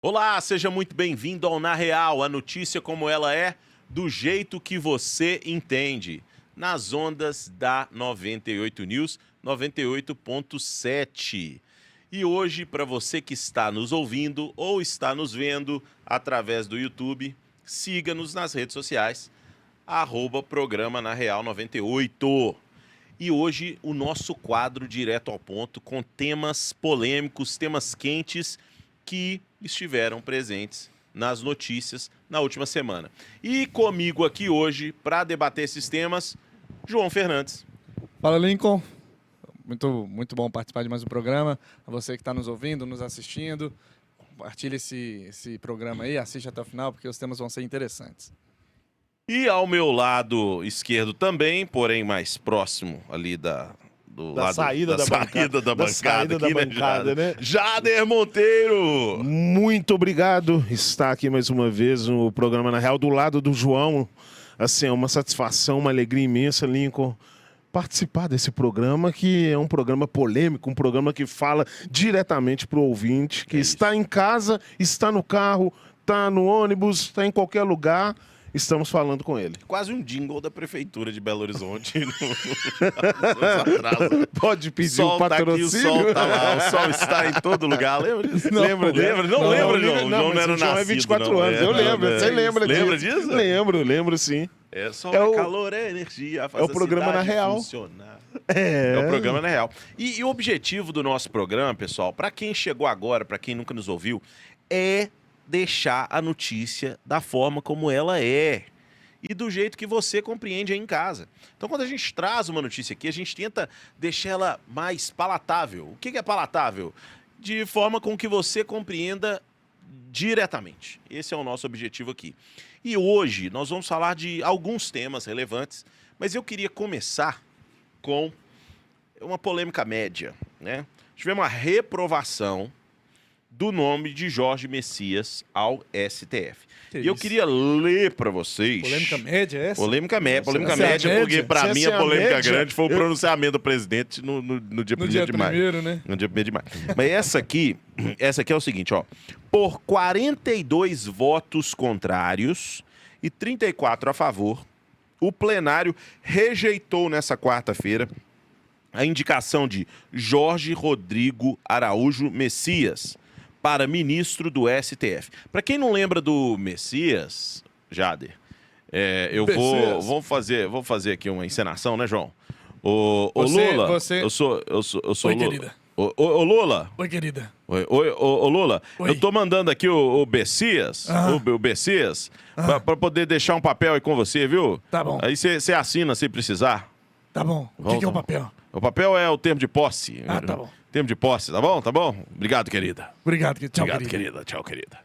Olá, seja muito bem-vindo ao Na Real, a notícia como ela é, do jeito que você entende. Nas ondas da 98 News 98.7. E hoje, para você que está nos ouvindo ou está nos vendo através do YouTube, siga-nos nas redes sociais, @programa Na Real 98. E hoje o nosso quadro direto ao ponto com temas polêmicos, temas quentes que estiveram presentes nas notícias na última semana. E comigo aqui hoje, para debater esses temas, João Fernandes. Fala, Lincoln. Muito bom participar de mais um programa. A você que está nos ouvindo, nos assistindo, compartilhe esse programa aí, assiste até o final, porque os temas vão ser interessantes. E ao meu lado esquerdo também, porém mais próximo ali da saída da bancada, né? Jader Monteiro! Muito obrigado. Está aqui mais uma vez no programa Na Real, do lado do João. Assim, é uma satisfação, uma alegria imensa, Lincoln, participar desse programa, que é um programa polêmico, um programa que fala diretamente para o ouvinte, que está em casa, está no carro, está no ônibus, está em qualquer lugar. Estamos falando com ele. Quase um jingle da Prefeitura de Belo Horizonte. Pode pedir o patrocínio. Tá aqui, o sol tá lá, o sol está em todo lugar. Lembra disso? Lembra? Não lembra, João? Não era nascido. É 24 anos, eu lembro. Você lembra disso? Lembra disso? Lembro sim. Sol é calor, é energia. É o programa Na Real. É o programa Na Real. E o objetivo do nosso programa, pessoal, para quem chegou agora, para quem nunca nos ouviu, é deixar a notícia da forma como ela é e do jeito que você compreende aí em casa. Então, quando a gente traz uma notícia aqui, a gente tenta deixar ela mais palatável. O que é palatável? De forma com que você compreenda diretamente. Esse é o nosso objetivo aqui. E hoje nós vamos falar de alguns temas relevantes, mas eu queria começar com uma polêmica média, né? Tivemos uma reprovação do nome de Jorge Messias ao STF. E eu queria ler para vocês... Polêmica média é essa? Polêmica média, porque para mim a polêmica grande foi o pronunciamento do presidente no dia 1º de maio. Primeiro, né? No dia 1º de maio. Mas essa aqui é o seguinte, ó. Por 42 votos contrários e 34 a favor, o plenário rejeitou nessa quarta-feira a indicação de Jorge Rodrigo Araújo Messias para ministro do STF. Para quem não lembra do Messias, Jader, vou fazer aqui uma encenação, né, João? O Lula, eu sou Oi, Lula. querida. Ô, Lula. Oi, querida. Ô, Lula, Oi. eu tô mandando aqui o Bessias, o Bessias, para poder deixar um papel aí com você, viu? Tá bom. Aí você assina se precisar. Tá bom. O que é o papel? O papel é o termo de posse. Ah, tá bom. Termo de posse, tá bom? Tá bom? Obrigado, querida. Obrigado, querida. Tchau, Obrigado, querida. querida. Tchau, querida.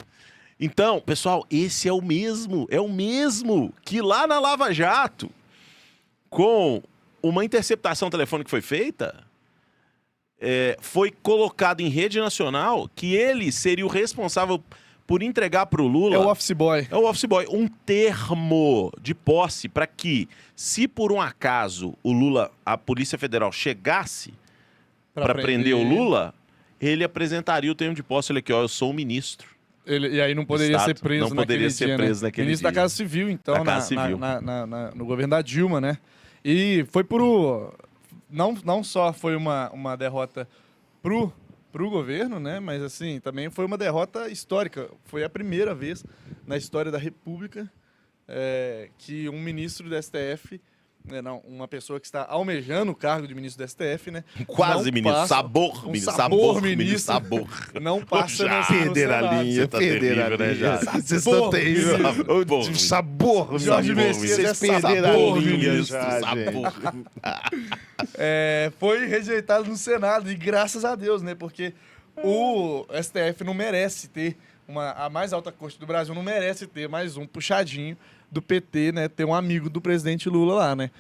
Então, pessoal, esse é o mesmo que lá na Lava Jato, com uma interceptação telefônica que foi feita, foi colocado em rede nacional que ele seria o responsável por entregar para o Lula... É o office boy. É o office boy. Um termo de posse para que, se por um acaso o Lula, a Polícia Federal, chegasse para prender o Lula, ele apresentaria o termo de posse. Olha aqui, ó, eu sou o ministro. E aí não poderia ser preso não poderia ser preso naquele ministro dia. da Casa Civil, então, Da Casa Civil. no governo da Dilma, né? E foi não só foi uma derrota pro governo, né? Mas assim, também foi uma derrota histórica. Foi a primeira vez na história da República que um ministro do STF, uma pessoa que está almejando o cargo de ministro do STF, né? Quase ministro, sabor ministro. Não passa nessa Perder a linha, perder a linha. Já. Vocês estão terríveis. Sabor, Jorge Messias, vocês perderam a linha ministro, já, sabor. Foi rejeitado no Senado, e graças a Deus, né? Porque o STF não merece ter a mais alta corte do Brasil, não merece ter mais um puxadinho do PT, né? Ter um amigo do presidente Lula lá, né?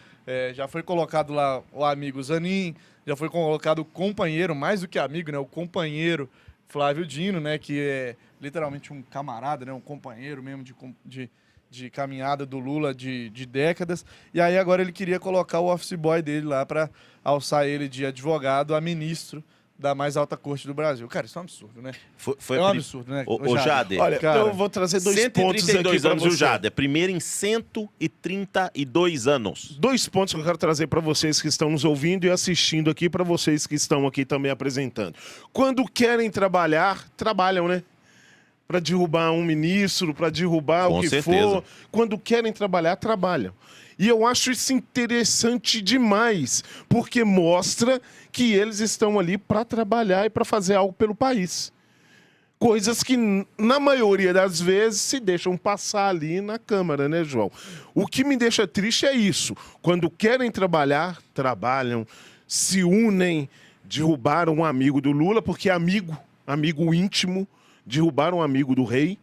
Já foi colocado lá o amigo Zanin, já foi colocado o companheiro, mais do que amigo, né? O companheiro Flávio Dino, né? Que é literalmente um camarada, né? Um companheiro mesmo de caminhada do Lula de décadas. E aí agora ele queria colocar o office boy dele lá para alçar ele de advogado a ministro da mais alta corte do Brasil. Cara, isso é um absurdo, né? Foi É um absurdo, né? Ô, Jader, Olha, Cara, eu vou trazer dois pontos aqui 132 para anos, viu, você. Jader? Primeiro em 132 anos. Dois pontos que eu quero trazer para vocês que estão nos ouvindo e assistindo aqui, para vocês que estão aqui também apresentando. Quando querem trabalhar, trabalham, né? Para derrubar um ministro, para derrubar Com o que certeza. for. Quando querem trabalhar, trabalham. E eu acho isso interessante demais, porque mostra que eles estão ali para trabalhar e para fazer algo pelo país. Coisas que, na maioria das vezes, se deixam passar ali na Câmara, né, João? O que me deixa triste é isso. Quando querem trabalhar, trabalham, se unem, derrubaram um amigo do Lula, porque amigo íntimo, derrubaram um amigo do rei.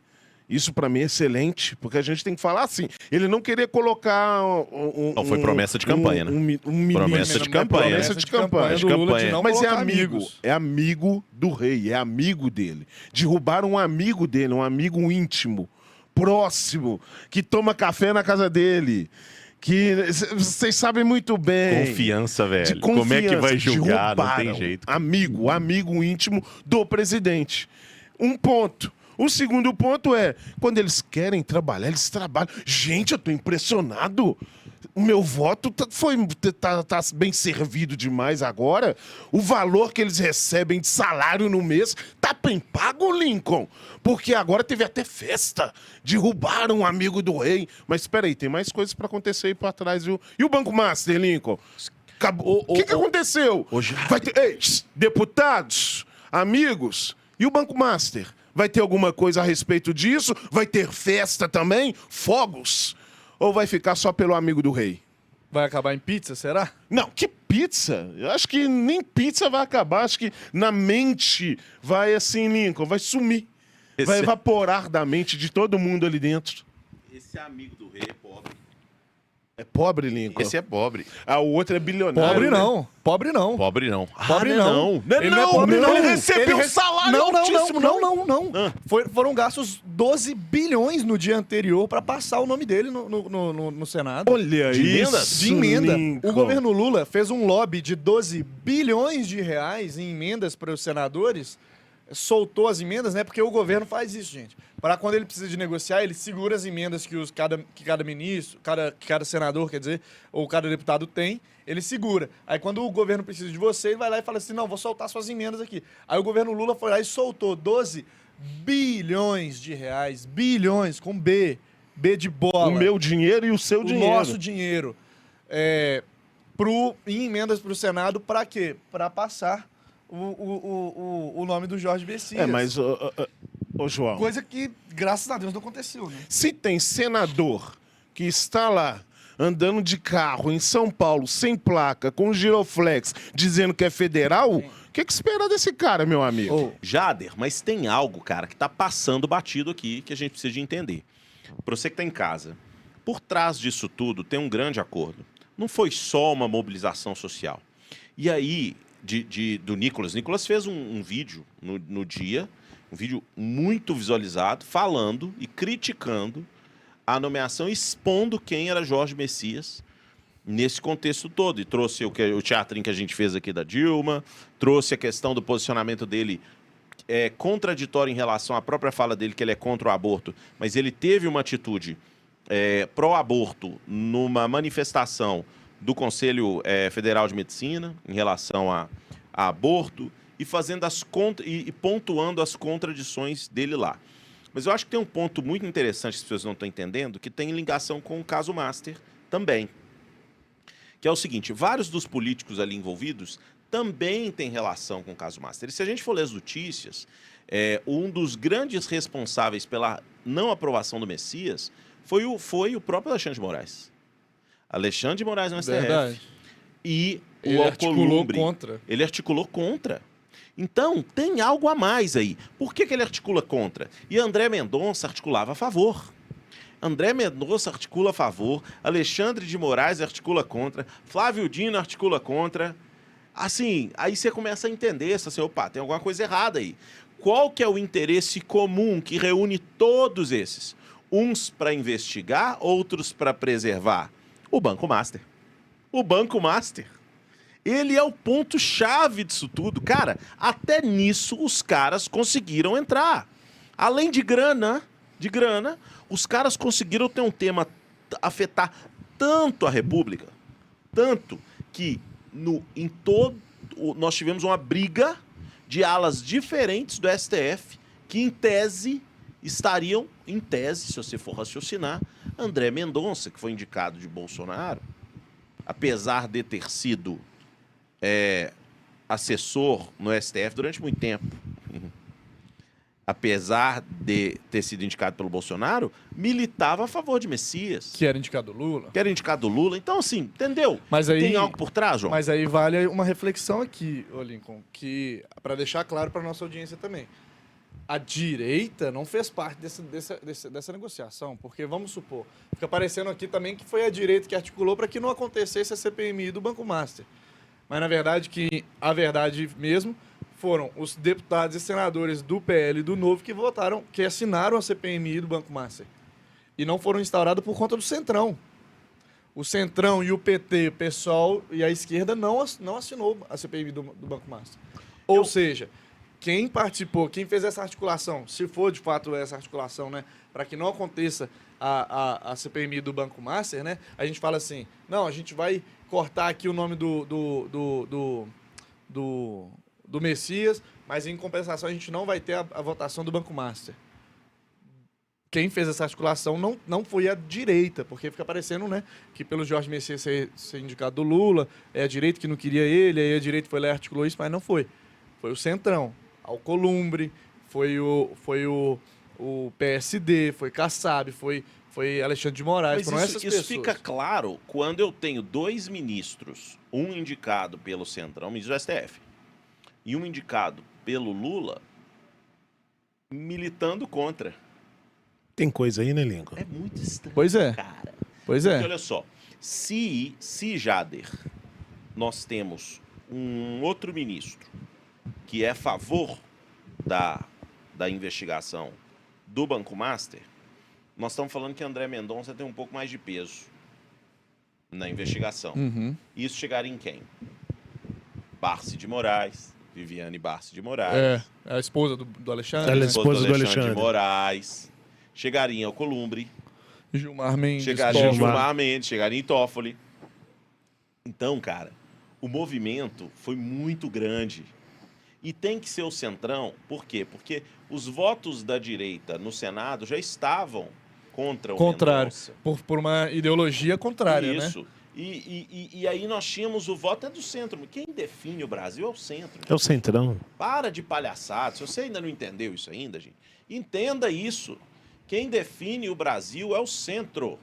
Isso, para mim, é excelente, porque a gente tem que falar assim. Ele não querer colocar Não, foi promessa de campanha, né? Promessa de campanha, Promessa né? de campanha. do Lula de não Mas é colocar amigo, amigos. é amigo do rei, é amigo dele. Derrubaram um amigo dele, um amigo íntimo, próximo, que toma café na casa dele, que vocês sabem muito bem. Confiança, velho. De confiança. Como é que vai julgar? Não Derrubaram tem jeito. amigo íntimo do presidente. Um ponto. O segundo ponto é, quando eles querem trabalhar, eles trabalham. Gente, eu tô impressionado. O meu voto tá bem servido demais agora. O valor que eles recebem de salário no mês tá bem pago, Lincoln. Porque agora teve até festa. Derrubaram um amigo do rei. Mas espera aí, tem mais coisas para acontecer aí para trás, viu? E o Banco Master, Lincoln? Acabou. O que aconteceu? Vai ter... Ei, deputados, amigos, e o Banco Master? Vai ter alguma coisa a respeito disso? Vai ter festa também? Fogos? Ou vai ficar só pelo amigo do rei? Vai acabar em pizza, será? Não, que pizza? Eu acho que nem pizza vai acabar. Acho que na mente vai assim, Lincoln, vai sumir. Vai evaporar da mente de todo mundo ali dentro. Esse amigo do rei é pobre. É pobre, Lincoln. Esse é pobre. Ah, o outro é bilionário. Pobre né? não. Pobre não. Pobre não. Pobre Ah, não. Ele não é pobre, não. Ele recebeu um salário altíssimo. Não. Foram gastos 12 bilhões no dia anterior para passar o nome dele no Senado. Olha De isso, emendas? De emenda. Lincoln. O governo Lula fez um lobby de 12 bilhões de reais em emendas para os senadores, soltou as emendas, né? Porque o governo faz isso, gente. Para quando ele precisa de negociar, ele segura as emendas que cada ministro, cada senador, quer dizer, ou cada deputado tem, ele segura. Aí quando o governo precisa de você, ele vai lá e fala assim, não, vou soltar suas emendas aqui. Aí o governo Lula foi lá e soltou 12 bilhões de reais, bilhões, com B de bola. O meu dinheiro e o seu O dinheiro. nosso dinheiro. Em emendas para o Senado, para quê? Para passar o nome do Jorge Messias. É, mas, ô João, Coisa que, graças a Deus, não aconteceu, né? se tem senador que está lá andando de carro em São Paulo, sem placa, com giroflex, dizendo que é federal, o que espera desse cara, meu amigo? Jader, mas tem algo, cara, que tá passando batido aqui que a gente precisa de entender. Pra você que tá em casa, por trás disso tudo tem um grande acordo. Não foi só uma mobilização social. E aí, do Nicolas. Nicolas fez um vídeo no dia, um vídeo muito visualizado, falando e criticando a nomeação, expondo quem era Jorge Messias nesse contexto todo. E trouxe o teatrinho que a gente fez aqui da Dilma, trouxe a questão do posicionamento dele contraditório em relação à própria fala dele, que ele é contra o aborto, mas ele teve uma atitude pró-aborto numa manifestação do Conselho Federal de Medicina em relação a aborto e fazendo e pontuando as contradições dele lá. Mas eu acho que tem um ponto muito interessante que as pessoas não estão entendendo, que tem ligação com o caso Master também. Que é o seguinte, vários dos políticos ali envolvidos também têm relação com o caso Master. E se a gente for ler as notícias, um dos grandes responsáveis pela não aprovação do Messias foi o próprio Alexandre de Moraes. Alexandre de Moraes no STF. Verdade. E Ele o articulou Alcolumbre. contra. Ele articulou contra. Então, tem algo a mais aí. Por que ele articula contra? E André Mendonça articulava a favor. André Mendonça articula a favor, Alexandre de Moraes articula contra, Flávio Dino articula contra. Assim, aí você começa a entender, assim, opa, tem alguma coisa errada aí. Qual que é o interesse comum que reúne todos esses? Uns para investigar, outros para preservar. O Banco Master. O Banco Master. Ele é o ponto-chave disso tudo. Cara, até nisso os caras conseguiram entrar. Além de grana, os caras conseguiram ter um tema afetar tanto a República, tanto que em todo nós tivemos uma briga de alas diferentes do STF que, em tese, estariam, se você for raciocinar, André Mendonça, que foi indicado de Bolsonaro, apesar de ter sido assessor no STF durante muito tempo, apesar de ter sido indicado pelo Bolsonaro, militava a favor de Messias. Que era indicado Lula. Lula. Então, assim, entendeu? Mas aí, tem algo por trás, João? Mas aí vale uma reflexão aqui, ô Lincoln, que para deixar claro para nossa audiência também. A direita não fez parte dessa negociação, porque, vamos supor, fica parecendo aqui também que foi a direita que articulou para que não acontecesse a CPMI do Banco Master. Mas, na verdade, a verdade mesmo foram os deputados e senadores do PL e do Novo que assinaram a CPMI do Banco Master. E não foram instaurados por conta do Centrão. O Centrão e o PT, o PSOL e a esquerda não assinou a CPMI do Banco Master. Ou seja, quem participou, quem fez essa articulação, se for de fato essa articulação, né, para que não aconteça a CPMI do Banco Master, né, a gente fala assim, não, a gente vai cortar aqui o nome do Messias, mas em compensação a gente não vai ter a votação do Banco Master. Quem fez essa articulação não foi a direita, porque fica parecendo, né, que pelo Jorge Messias ser indicado do Lula, é a direita que não queria ele, aí a direita foi lá e articulou isso, mas não foi. Foi o Centrão, Alcolumbre, foi o PSD, foi Kassab, foi Alexandre de Moraes, foram essas pessoas. Isso fica claro quando eu tenho dois ministros, um indicado pelo Centrão, ministro do STF, e um indicado pelo Lula, militando contra. Tem coisa aí, né, Lincoln? É muito estranho, Pois é. cara. Pois é. Porque olha só, se Jader, nós temos um outro ministro que é a favor da investigação do Banco Master, nós estamos falando que André Mendonça tem um pouco mais de peso na investigação. Uhum. Isso chegaria em quem? Barsi de Moraes, Viviane Barsi de Moraes. É a esposa do Alexandre. Ela é né? esposa do Alexandre de Moraes. Chegaria em Alcolumbre. Gilmar Mendes. Chegaria em Toffoli. Gilmar Mendes, chegaria em Toffoli. Então, cara, o movimento foi muito grande. E tem que ser o Centrão, por quê? Porque os votos da direita no Senado já estavam contra o Contrário. Mendonça. Por uma ideologia contrária, né? Isso. E aí nós tínhamos o voto do centro. Quem define o Brasil é o centro. É o Centrão. Para de palhaçada. Se você ainda não entendeu isso ainda, gente, entenda isso. Quem define o Brasil é o centro.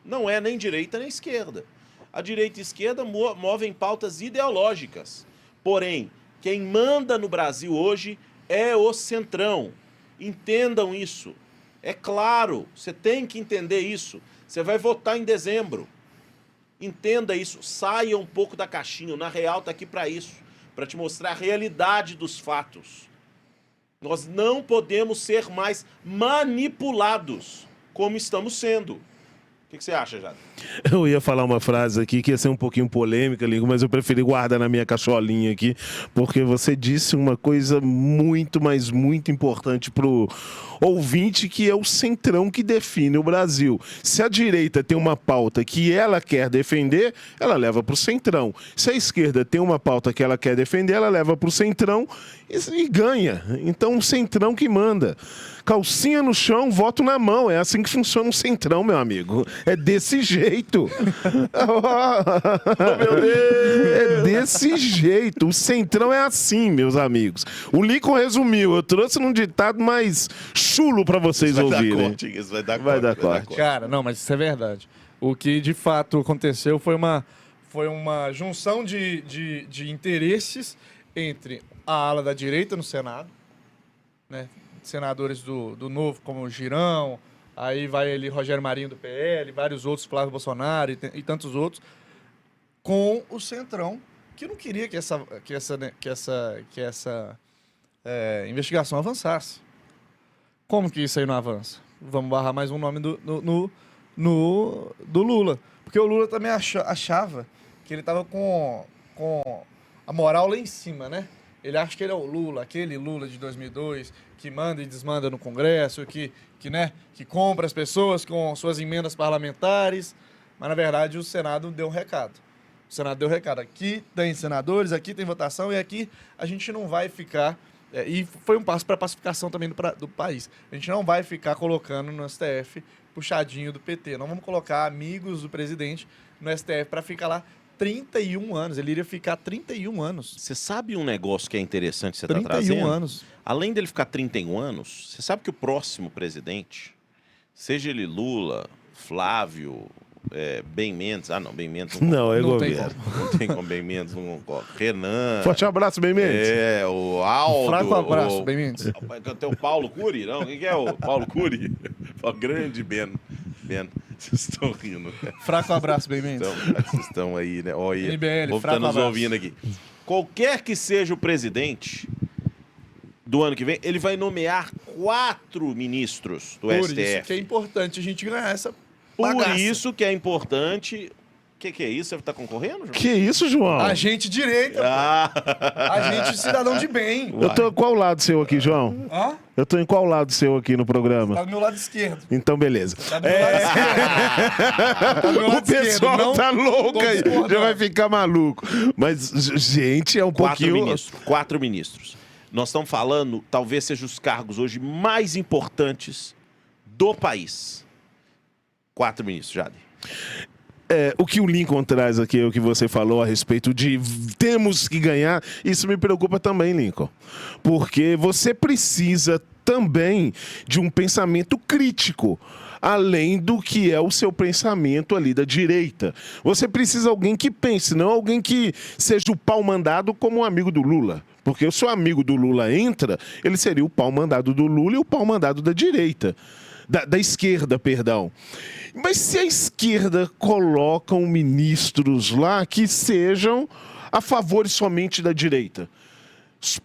Não é nem direita nem esquerda. A direita e a esquerda movem pautas ideológicas. Porém, quem manda no Brasil hoje é o Centrão. Entendam isso. É claro, você tem que entender isso. Você vai votar em dezembro. Entenda isso. Saia um pouco da caixinha. O Na Real está aqui para isso. Para te mostrar a realidade dos fatos. Nós não podemos ser mais manipulados como estamos sendo. O que você acha, Jada? Eu ia falar uma frase aqui que ia ser um pouquinho polêmica, Lincoln, mas eu preferi guardar na minha cacholinha aqui, porque você disse uma coisa muito, mas muito importante pro ouvinte, que é o Centrão que define o Brasil. Se a direita tem uma pauta que ela quer defender, ela leva pro Centrão. Se a esquerda tem uma pauta que ela quer defender, ela leva pro Centrão e ganha. Então o Centrão que manda. Calcinha no chão, voto na mão. É assim que funciona o Centrão, meu amigo. É desse jeito. Oh, meu Deus! É desse jeito. O Centrão é assim, meus amigos. O Lincoln resumiu. Eu trouxe num ditado mais chulo pra vocês ouvirem. Isso vai dar Vai dar corte. corte. Cara, não, mas isso é verdade. O que de fato aconteceu foi uma junção de interesses entre a ala da direita no Senado, né? Senadores do Novo, como o Girão, aí vai ali Rogério Marinho do PL, vários outros, Flávio Bolsonaro e tantos outros, com o Centrão, que não queria que essa investigação avançasse. Como que isso aí não avança? Vamos barrar mais um nome do Lula. Porque o Lula também achava que ele estava com com a moral lá em cima, né? Ele acha que ele é o Lula, aquele Lula de 2002, que manda e desmanda no Congresso, que compra as pessoas com suas emendas parlamentares. Mas, na verdade, o Senado deu um recado. O Senado deu um recado. Aqui tem senadores, aqui tem votação, e aqui a gente não vai ficar... e foi um passo para a pacificação também do país. A gente não vai ficar colocando no STF puxadinho do PT. Não vamos colocar amigos do presidente no STF para ficar lá 31 anos. Ele iria ficar 31 anos. Você sabe um negócio que é interessante que você está 31 trazendo? anos. Além dele ficar 31 anos, você sabe que o próximo presidente, seja ele Lula, Flávio, Ben Mendes... Ah, não, Ben Mendes Não, é Não tem governo. não tem como Ben Mendes, não concordo. Renan... Forte abraço, Ben Mendes. O Aldo... Fraco abraço, Ben Mendes. Tem o Paulo Cury, não? Quem que é o Paulo Cury? O grande Ben. Vocês estão rindo. Fraco abraço, Ben Mendes. Vocês estão aí, né? Olha, NBL, o povo tá fraco nos abraço. ouvindo aqui. Qualquer que seja o presidente do ano que vem, ele vai nomear 4 ministros do Por STF. isso que é importante a gente ganhar essa Por bagaça. isso que é importante... O que é isso? Você tá concorrendo, João? Que isso, João? A gente direita, Ah! a gente cidadão de bem. Eu tô em qual lado seu aqui, João? Hã? Eu tô em qual lado seu aqui no Tá programa? do meu lado esquerdo. Então, beleza. Tá do meu lado esquerdo. Tá do meu O lado esquerdo. pessoal Não tá louco tô aí, discordando. já vai ficar maluco. Mas, gente, é um 4 pouquinho... ministros. 4 ministros. Nós estamos falando, talvez sejam os cargos hoje mais importantes do país. 4 ministros, Jade. O que o Lincoln traz aqui, o que você falou a respeito de temos que ganhar, isso me preocupa também, Lincoln. Porque você precisa também de um pensamento crítico, além do que é o seu pensamento ali da direita. Você precisa de alguém que pense, não alguém que seja o pau mandado como um amigo do Lula. Porque se o amigo do Lula entra, ele seria o pau mandado do Lula e o pau mandado da direita. Da esquerda, perdão. Mas se a esquerda colocam ministros lá que sejam a favor somente da direita,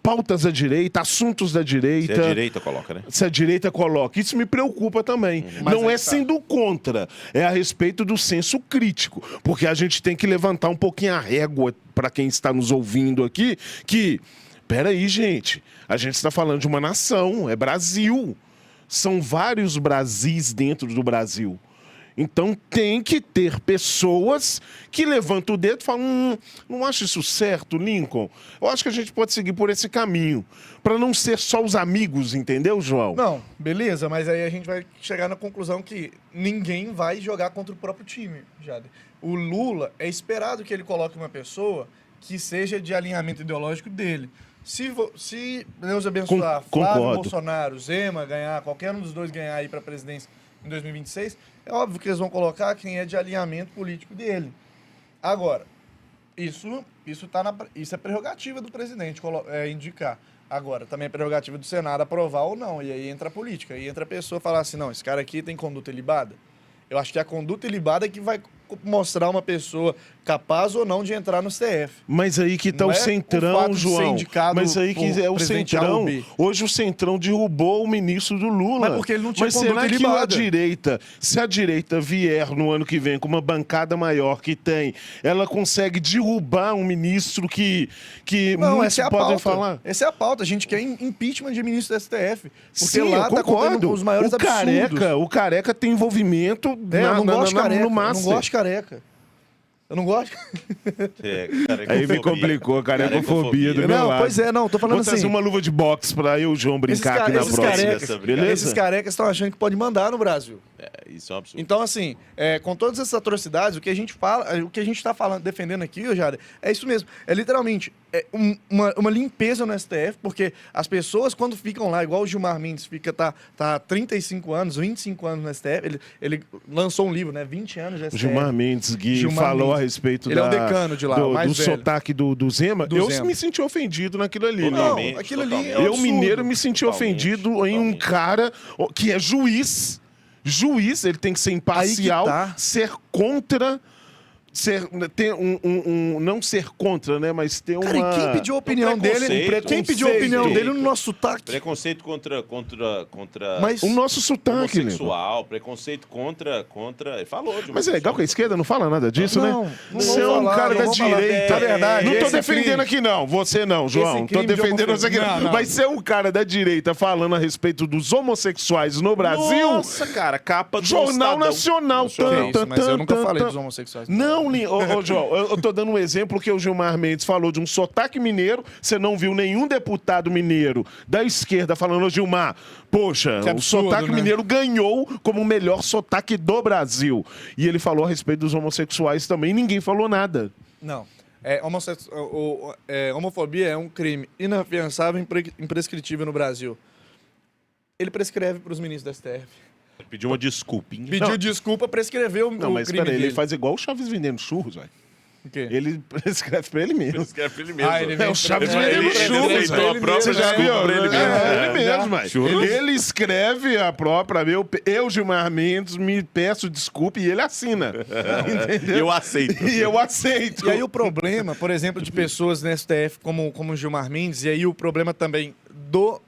pautas da direita, assuntos da direita... Se a direita coloca, né? Se a direita coloca. Isso me preocupa também. Mas Não aí é tá. sendo contra, é a respeito do senso crítico. Porque a gente tem que levantar um pouquinho a régua para quem está nos ouvindo aqui, que, peraí, gente, a gente está falando de uma nação, é Brasil. São vários Brasis dentro do Brasil. Então tem que ter pessoas que levantam o dedo e falam: não acho isso certo, Lincoln. Eu acho que a gente pode seguir por esse caminho. Para não ser só os amigos, entendeu, João? Não, beleza, mas aí a gente vai chegar na conclusão que ninguém vai jogar contra o próprio time, Jade. O Lula, é esperado que ele coloque uma pessoa que seja de alinhamento ideológico dele. Se Deus abençoar, Concordo. Flávio Bolsonaro, Zema ganhar, qualquer um dos dois ganhar aí para a presidência em 2026, é óbvio que eles vão colocar quem é de alinhamento político dele. Agora, isso é prerrogativa do presidente indicar. Agora, também é prerrogativa do Senado aprovar ou não. E aí entra a política. Aí entra a pessoa falar assim, não, esse cara aqui tem conduta ilibada. Eu acho que a conduta ilibada é que vai mostrar uma pessoa capaz ou não de entrar no STF. Mas aí que tá Não o é o Centrão, fato de ser João. indicado Mas aí que por é o presidente A Centrão. ou B. Hoje o Centrão derrubou o ministro do Lula. Mas porque ele não tinha Mas conduta será que a ilibada? direita, se a direita vier no ano que vem com uma bancada maior que tem, ela consegue derrubar um ministro que Não, muitos essa é a podem pauta. falar? Essa é a pauta. A gente quer impeachment de ministro do STF. Porque Sim, lá eu tá concordo. contendo os maiores absurdos. O careca tem envolvimento Eu não gosto de careca. no Eu não máximo. gosto de careca. Eu não gosto. Aí me complicou, a carecofobia do meu Não, lado. pois é, não. Tô falando Vou trazer assim. uma luva de boxe pra eu e o João brincar aqui na esses próxima. carecas, Beleza? esses carecas estão achando que pode mandar no Brasil. Isso é um absurdo. Então, assim, com todas essas atrocidades, o que a gente fala, o que a gente tá falando, defendendo aqui, Jada, é isso mesmo. É literalmente uma limpeza no STF, porque as pessoas, quando ficam lá, igual o Gilmar Mendes, tá 35 anos, 25 anos no STF, ele lançou um livro, né? 20 anos de STF. Gilmar Mendes, Gui, Gilmar falou Mendes. a respeito Ele é o decano de lá, o mais do velho. sotaque do Zema. Do Eu Zema. me senti ofendido naquilo ali. Não, né? aquilo ali é um Eu, absurdo. mineiro, me senti Totalmente, ofendido em um totalmente. cara que é juiz. Juiz, ele tem que ser imparcial, tá. ser contra ter não ser contra, né? Mas ter uma... Cara, e quem pediu a opinião dele? Quem pediu a opinião dele no nosso sotaque? Preconceito contra Mas o nosso sotaque, né? homossexual, preconceito contra... Ele falou de Mas é legal que a esquerda não fala nada disso, Não, né? não Você é vou um falar, cara não da vou falar. direita. É verdade, Não tô esse defendendo crime- aqui, não. Você não, João. Tô crime de defendendo você aqui, homofobia. não. Não. Mas você é um cara da direita falando a respeito dos homossexuais no Brasil. Nossa, cara, capa do Jornal Estadão. Nacional. Que é isso, mas eu nunca falei dos homossexuais. Não, ô, João, eu tô dando um exemplo que o Gilmar Mendes falou de um sotaque mineiro. Você não viu nenhum deputado mineiro da esquerda falando, ô, Gilmar, poxa, Que o absurdo, sotaque né? mineiro ganhou como o melhor sotaque do Brasil. E ele falou a respeito dos homossexuais também, e ninguém falou nada. Não. Homofobia é um crime inafiançável e imprescritível no Brasil. Ele prescreve para os ministros da STF. Pediu uma desculpinha. Pediu desculpa, prescreveu Não, o mas crime peraí, dele. ele faz igual o Chaves vendendo churros, velho. O quê? Ele prescreve pra ele mesmo. Escreve ele mesmo. Ele É o Chaves Ele vendendo escreveu churros, pra velho. ele mesmo, Você já né? viu? Pra ele mesmo. É, ele Já. mesmo, velho. Churros? Ele escreve a própria, eu, Gilmar Mendes, me peço desculpa e ele assina. Entendeu? E eu aceito. E eu aceito. E aí o problema, por exemplo, de pessoas no STF como o Gilmar Mendes, e aí o problema também do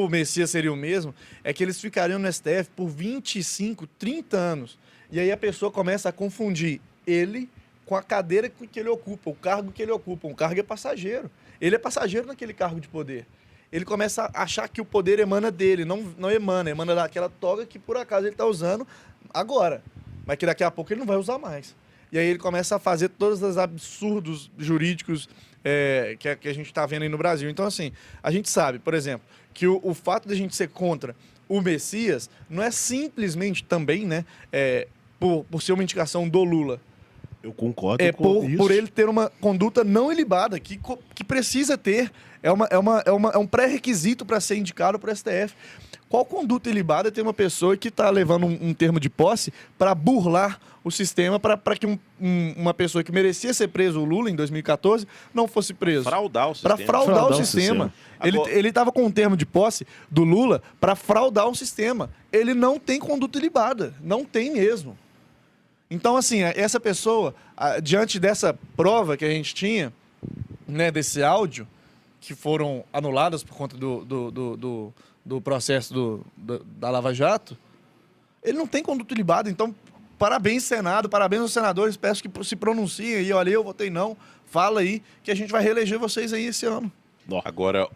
Messias seria o mesmo, é que eles ficariam no STF por 25, 30 anos. E aí a pessoa começa a confundir ele com a cadeira que ele ocupa, o cargo que ele ocupa. Um cargo é passageiro. Ele é passageiro naquele cargo de poder. Ele começa a achar que o poder emana dele, não emana daquela toga que por acaso ele está usando agora, mas que daqui a pouco ele não vai usar mais. E aí ele começa a fazer todos os absurdos jurídicos que a gente está vendo aí no Brasil. Então, assim, a gente sabe, por exemplo, que o fato de a gente ser contra o Messias não é simplesmente também, né, por ser uma indicação do Lula. Eu concordo É com isso. por ele ter uma conduta não ilibada, que precisa ter, é um pré-requisito para ser indicado para o STF. Qual conduta ilibada tem uma pessoa que está levando um termo de posse para burlar o sistema, para que uma pessoa que merecia ser preso, o Lula, em 2014, não fosse preso? Fraudar o sistema. Para fraudar o sistema. Ele estava com um termo de posse do Lula para fraudar um sistema. Ele não tem conduta ilibada. Não tem mesmo. Então, assim, essa pessoa, diante dessa prova que a gente tinha, né, desse áudio, que foram anuladas por conta do processo da Lava Jato, ele não tem conduta ilibada. Então, parabéns, Senado, parabéns aos senadores, peço que se pronunciem aí. Olha, eu votei não, fala aí, que a gente vai reeleger vocês aí esse ano. Agora,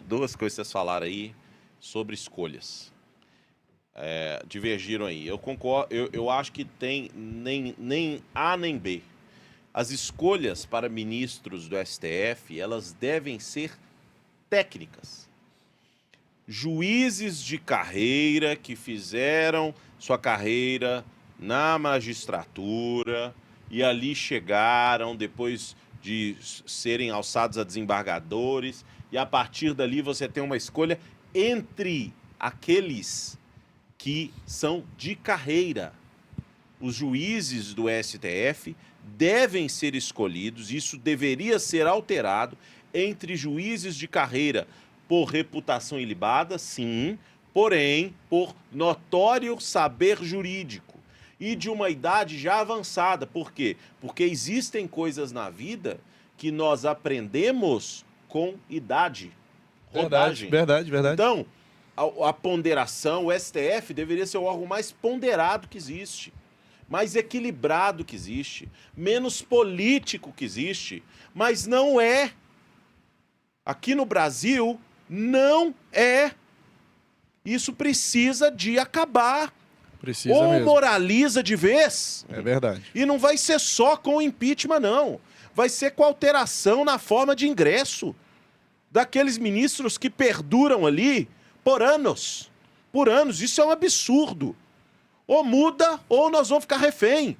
duas coisas que vocês falaram aí sobre escolhas. Divergiram aí. Eu concordo, eu acho que tem nem A nem B. As escolhas para ministros do STF, elas devem ser técnicas. Juízes de carreira que fizeram sua carreira na magistratura e ali chegaram depois de serem alçados a desembargadores, e a partir dali você tem uma escolha entre aqueles que são de carreira. Os juízes do STF devem ser escolhidos, isso deveria ser alterado, entre juízes de carreira por reputação ilibada, sim, porém por notório saber jurídico e de uma idade já avançada. Por quê? Porque existem coisas na vida que nós aprendemos com idade. Rodagem. Verdade. Então, a ponderação, o STF deveria ser o órgão mais ponderado que existe, mais equilibrado que existe, menos político que existe, mas não é. Aqui no Brasil, não é. Isso precisa de acabar. Precisa Ou mesmo. moraliza de vez, É verdade. e não vai ser só com impeachment, não. Vai ser com alteração na forma de ingresso daqueles ministros que perduram ali por anos. Por anos. Isso é um absurdo. Ou muda, ou nós vamos ficar refém.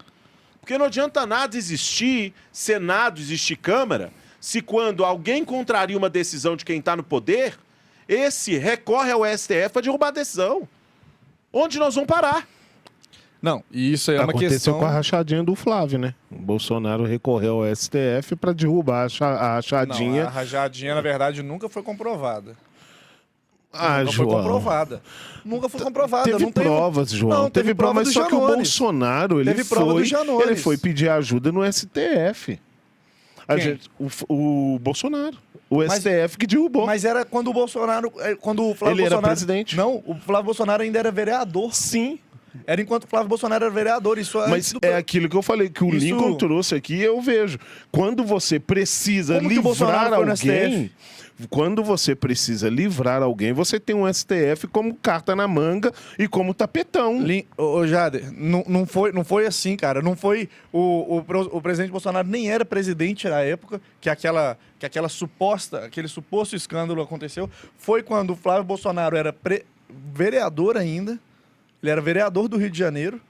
Porque não adianta nada existir Senado, existir Câmara, se quando alguém contraria uma decisão de quem está no poder, esse recorre ao STF para derrubar a decisão. Onde nós vamos parar? Não, e isso é uma Aconteceu questão... com a rachadinha do Flávio, né? O Bolsonaro recorreu ao STF para derrubar a rachadinha. Não, a rajadinha, na verdade, nunca foi comprovada. Nunca foi João. comprovada. Nunca foi comprovada. Teve não tem- provas, João. Não, teve prova mas do só que o Janones. Bolsonaro, Teve prova do Janones. ele foi pedir ajuda no STF. Quem? O Bolsonaro. O Mas- STF que derrubou. Mas era quando o Bolsonaro... Quando o Flávio Ele era Bolsonaro... presidente. Não, o Flávio Bolsonaro ainda era vereador. Sim, Era enquanto o Flávio Bolsonaro era vereador. Isso mas antes é aquilo que eu falei, que o Isso- Lincoln trouxe aqui, eu vejo. Quando você precisa Como que o Bolsonaro livrar foi no alguém... Quando você precisa livrar alguém, você tem um STF como carta na manga e como tapetão. Ô, Jader, não foi assim, cara. Não foi. O presidente Bolsonaro nem era presidente na época que aquele suposto escândalo aconteceu. Foi quando o Flávio Bolsonaro era vereador ainda. Ele era vereador do Rio de Janeiro.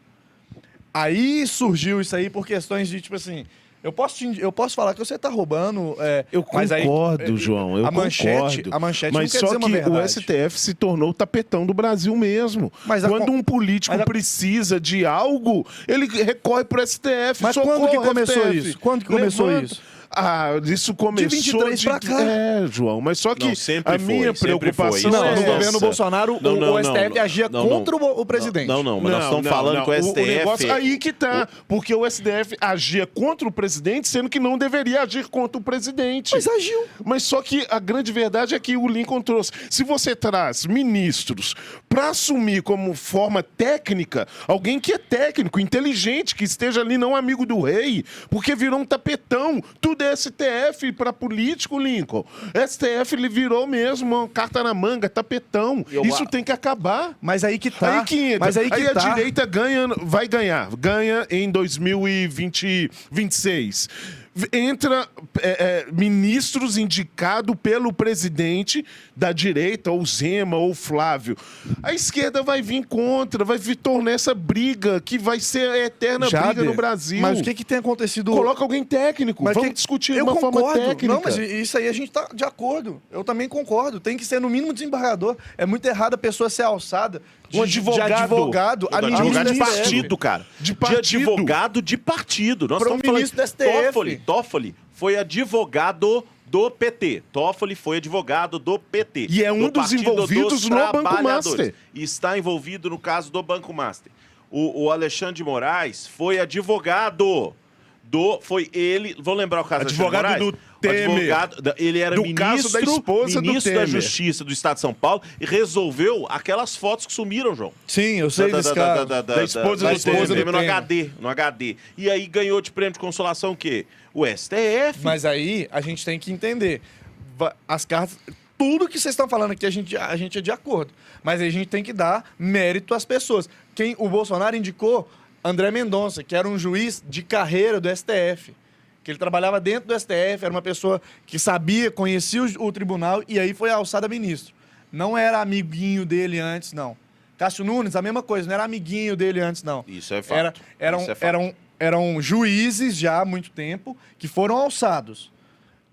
Aí surgiu isso aí por questões de, tipo assim. Eu posso falar que você tá roubando. Eu mas aí, concordo, João. Eu a manchete concordo. mas Mas não quer só dizer uma que verdade. o STF se tornou o tapetão do Brasil mesmo. Mas a Quando con- um político mas a- precisa de algo, ele recorre pro STF. Mas socorro, quando que começou STF. isso? Quando que começou Levanta. isso? Isso começou De 23 pra cá. João. Mas só que Não, sempre a foi, minha sempre preocupação foi. Não, é no essa. governo Bolsonaro, o STF agia contra o presidente. Não, mas nós estamos falando que o STF... negócio aí que tá. Porque o STF agia contra o presidente, sendo que não deveria agir contra o presidente. Mas agiu. Mas só que a grande verdade é que o Lincoln trouxe. Se você traz ministros para assumir como forma técnica, alguém que é técnico, inteligente, que esteja ali não amigo do rei, porque virou um tapetão. Tudo é STF para político, Lincoln. STF ele virou mesmo uma carta na manga, tapetão. Isso tem que acabar. Mas aí que tá. Aí que entra. Mas aí que a tá. direita vai ganhar. Ganha em 2026. Entra ministros indicados pelo presidente da direita, ou Zema, ou Flávio. A esquerda vai vir contra, vai tornar essa briga que vai ser a eterna Jader, briga no Brasil. Mas o que tem acontecido... Coloca alguém técnico. Mas Vamos que- discutir de eu uma forma concordo. técnica. Não, mas isso aí a gente tá de acordo. Eu também concordo. Tem que ser, no mínimo, desembargador. É muito errado a pessoa ser alçada de Um advogado. de advogado a ministro Advogado do de STF. partido, cara. De De partido. advogado de partido. Nós Para um estamos falando... ministro do STF. Toffoli foi advogado do PT. Toffoli foi advogado do PT. E é um do dos Partido envolvidos dos no Banco Trabalhadores. Master. E está envolvido no caso do Banco Master. O Alexandre de Moraes foi advogado foi ele... Vou lembrar o caso Advogado do Alexandre de do Moraes? Temer. Ele era Do ministro, caso da esposa do ministro da Temer. Justiça do Estado de São Paulo e resolveu aquelas fotos que sumiram, João. Sim, eu sei desse cara. Da esposa da do esposa Temer. do Temer no HD. E aí ganhou de prêmio de consolação o quê? O STF. Mas aí a gente tem que entender. As cartas... Tudo que vocês estão falando aqui, a gente é de acordo. Mas aí a gente tem que dar mérito às pessoas. O Bolsonaro indicou André Mendonça, que era um juiz de carreira do STF. Que ele trabalhava dentro do STF, era uma pessoa que sabia, conhecia o tribunal e aí foi alçada a ministro. Não era amiguinho dele antes, não. Cássio Nunes, a mesma coisa, não era amiguinho dele antes, não. Isso é fato. Eram, Isso é fato. eram juízes já há muito tempo que foram alçados.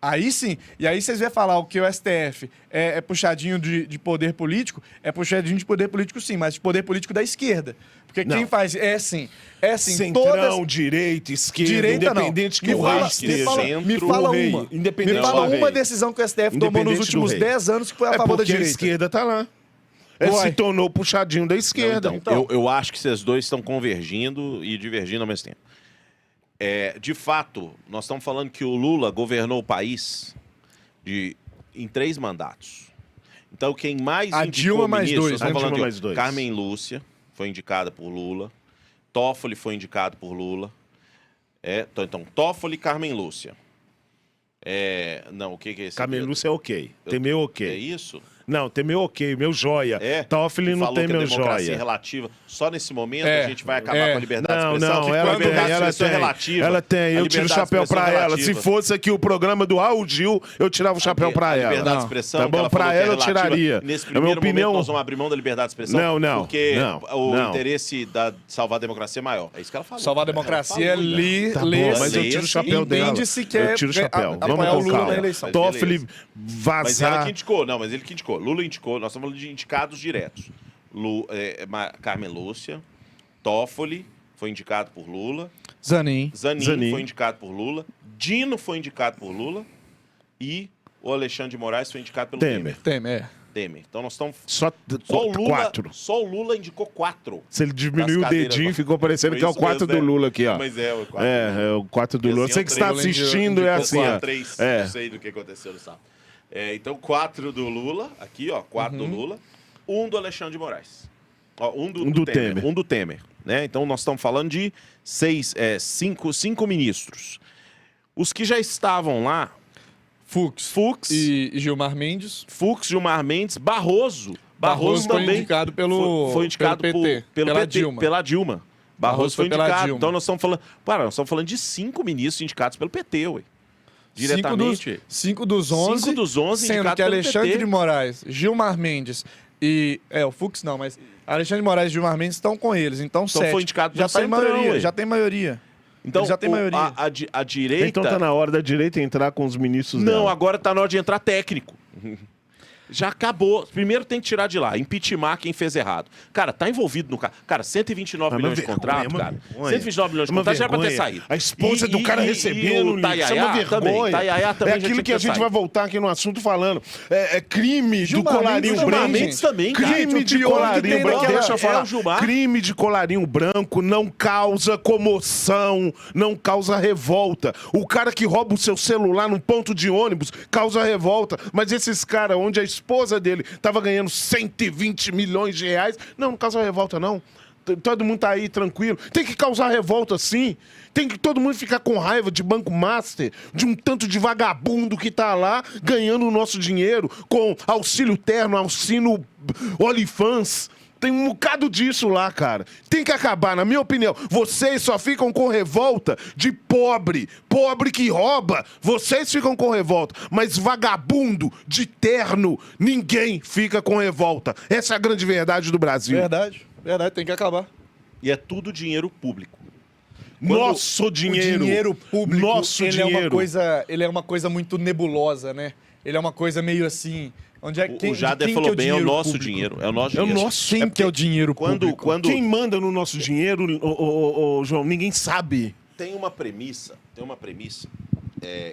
Aí sim. E aí vocês vão falar o que o STF é puxadinho de poder político, é puxadinho de poder político sim, mas de poder político da esquerda. Porque Não. quem faz é sim. Centrão, direita, esquerda, Direita, independente não. que Me o fala- rei me esteja. fala- Me fala O rei, uma. independente Me fala do uma rei. decisão que o STF tomou nos Independente do últimos rei. 10 anos que foi a favor da porque a direita. esquerda tá lá. Ele Uai. se tornou puxadinho da esquerda. Então, eu acho que esses dois estão convergindo e divergindo ao mesmo tempo. De fato, nós estamos falando que o Lula governou o país em 3 mandatos. Então, quem mais A indicou Dilma mais ministro, dois, nós né? estamos falando A Dilma de mais dois. Carmen Lúcia foi indicada por Lula. Toffoli foi indicado por Lula. Então, Toffoli e Carmen Lúcia. Não, o que é esse? Carmen Lúcia é ok. Tem meu É ok. isso? Não, tem meu ok, meu joia. Toffoli não Falou tem que a meu democracia joia. relativa. Só nesse momento É. a gente vai acabar com a liberdade de Não, expressão. não, que ela quando a tem, liberdade de ela expressão tem. é relativa. Ela tem, A eu tiro o liberdade de chapéu expressão pra é ela. Se relativa. fosse aqui o programa do Raul Gil, eu tirava o chapéu pra A ela. liberdade Não. de expressão, Tá que bom, ela pra falou que ela eu relativa. tiraria. Nesse É minha primeiro momento opinião. nós vamos abrir mão da liberdade de expressão. Não, Porque o não. interesse de salvar a democracia é maior. É isso que ela falou. Salvar a democracia, Tá bom, mas eu tiro o chapéu dela. entende se quer Eu tiro o chapéu. Vamos apoiar o com Lula calma. na eleição. Mas Toffoli beleza. Mas ela vazar. que indicou. Não, mas ele que indicou. Lula indicou. Nós estamos falando de indicados diretos. Carmen Lúcia, Toffoli foi indicado por Lula, Zanin. Zanin foi indicado por Lula, Dino foi indicado por Lula e o Alexandre de Moraes foi indicado pelo Temer. Temer. Temer. Então nós estamos... Só Só o Lula, 4. só o Lula indicou 4. Se ele diminuiu o Das cadeiras, dedinho, ficou parecendo que é o Isso 4 mesmo, do Lula aqui, ó. Mas é o 4. É o 4 do E Lula. assim, Você é o que está 3. assistindo é assim, ó. 3, É. não sei do que aconteceu no sábado. Então, 4 do Lula, aqui, ó, 4 do Lula. 1 do Alexandre de Moraes. Ó, um do Temer. 1 do Temer. Né? Então, nós estamos falando de 5 ministros. Os que já estavam lá... Fux e Gilmar Mendes. Fux, Gilmar Mendes, Barroso Barroso foi também indicado foi indicado pelo PT, pela Dilma. Pela Dilma. Barroso foi pela indicado. Dilma. Então nós estamos falando de 5 ministros indicados pelo PT, ué. Diretamente. 5 dos 11. 5 dos 11 sendo indicados que pelo Alexandre PT. de Moraes, Gilmar Mendes e... o Fux não, mas Alexandre de Moraes e Gilmar Mendes estão com eles. Então, 7. foi indicado já pelo tá em Centrão, maioria. ué. Já tem maioria. Então Ele já tem maioria. a direita... Então tá na hora da direita entrar com os ministros Não, dela. agora tá na hora de entrar técnico. Já acabou. Primeiro tem que tirar de lá, impeachment quem fez errado. Cara, tá envolvido no cara. Cara, 129 milhões de contrato, cara. 129 milhões de contrato já era pra ter saído. A esposa do cara recebendo, o isso é Tayaya uma também. vergonha. Tayaya também É já aquilo tinha que a gente saído. vai voltar aqui no assunto falando. É crime Gilmar do colarinho Mendes, branco. Gilmar Mendes também, cara. Crime Gente, de o pior que colarinho tem branco. naquela- Deixa eu falar. o Gilmar. Crime de colarinho branco não causa comoção, não causa revolta. O cara que rouba o seu celular num ponto de ônibus causa revolta. Mas esses caras, onde a esposa dele tava ganhando 120 milhões de reais, não causa revolta, não. Todo mundo tá aí tranquilo. Tem que causar revolta, sim. Tem que todo mundo ficar com raiva de Banco Master, de um tanto de vagabundo que tá lá ganhando o nosso dinheiro com auxílio terno, auxílio OnlyFans. Tem um bocado disso lá, cara. Tem que acabar, na minha opinião. Vocês só ficam com revolta de pobre. Pobre que rouba. Vocês ficam com revolta. Mas vagabundo de terno, ninguém fica com revolta. Essa é a grande verdade do Brasil. Verdade, tem que acabar. E é tudo dinheiro público. Nosso dinheiro. O dinheiro público, Nosso ele dinheiro. é uma coisa muito nebulosa, né? Ele é uma coisa meio assim... Onde é, O Jader falou bem, é o nosso público? dinheiro. É o nosso É o dinheiro. nosso. Quem que é o dinheiro público? Quando Quem manda no nosso dinheiro, ô, João, ninguém sabe. tem uma premissa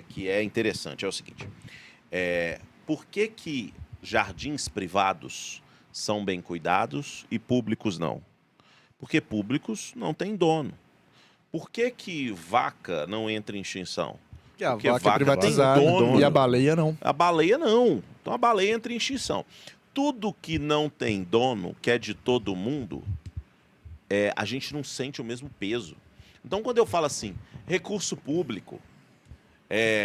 que é interessante. É o seguinte. Por que jardins privados são bem cuidados e públicos não? Porque públicos não têm dono. Por que vaca não entra em extinção? Que a Porque vaca é vaca privatizada tem dono. e a baleia não. A baleia não. Então a baleia entra em extinção. Tudo que não tem dono, que é de todo mundo, a gente não sente o mesmo peso. Então quando eu falo assim, recurso público...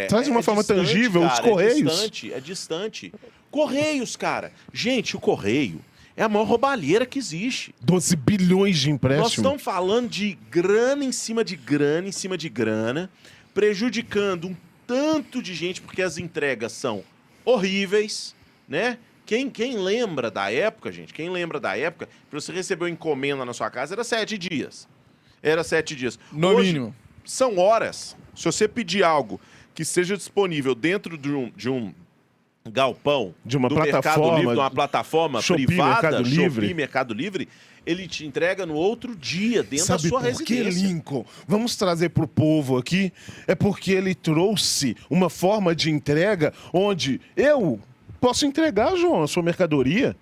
Traz de uma forma distante, tangível, cara, os Correios. É distante. Correios, cara. Gente, o Correio é a maior roubalheira que existe. 12 bilhões de Nós empréstimo. estamos falando de grana em cima de grana, em cima de grana, prejudicando um tanto de gente, porque as entregas são horríveis, né? Quem lembra da época, gente? Quem lembra da época, para você receber uma encomenda na sua casa, era 7 dias. Era 7 dias. No Hoje, mínimo. são horas. Se você pedir algo que seja disponível dentro de um galpão, De uma do Mercado plataforma, Livre, de uma plataforma Shopee, privada, Mercado Livre. Shopee, Mercado Livre, ele te entrega no outro dia, dentro Sabe da sua por que, residência. Lincoln? Vamos trazer pro povo aqui. É porque ele trouxe uma forma de entrega onde eu posso entregar, João, a sua mercadoria.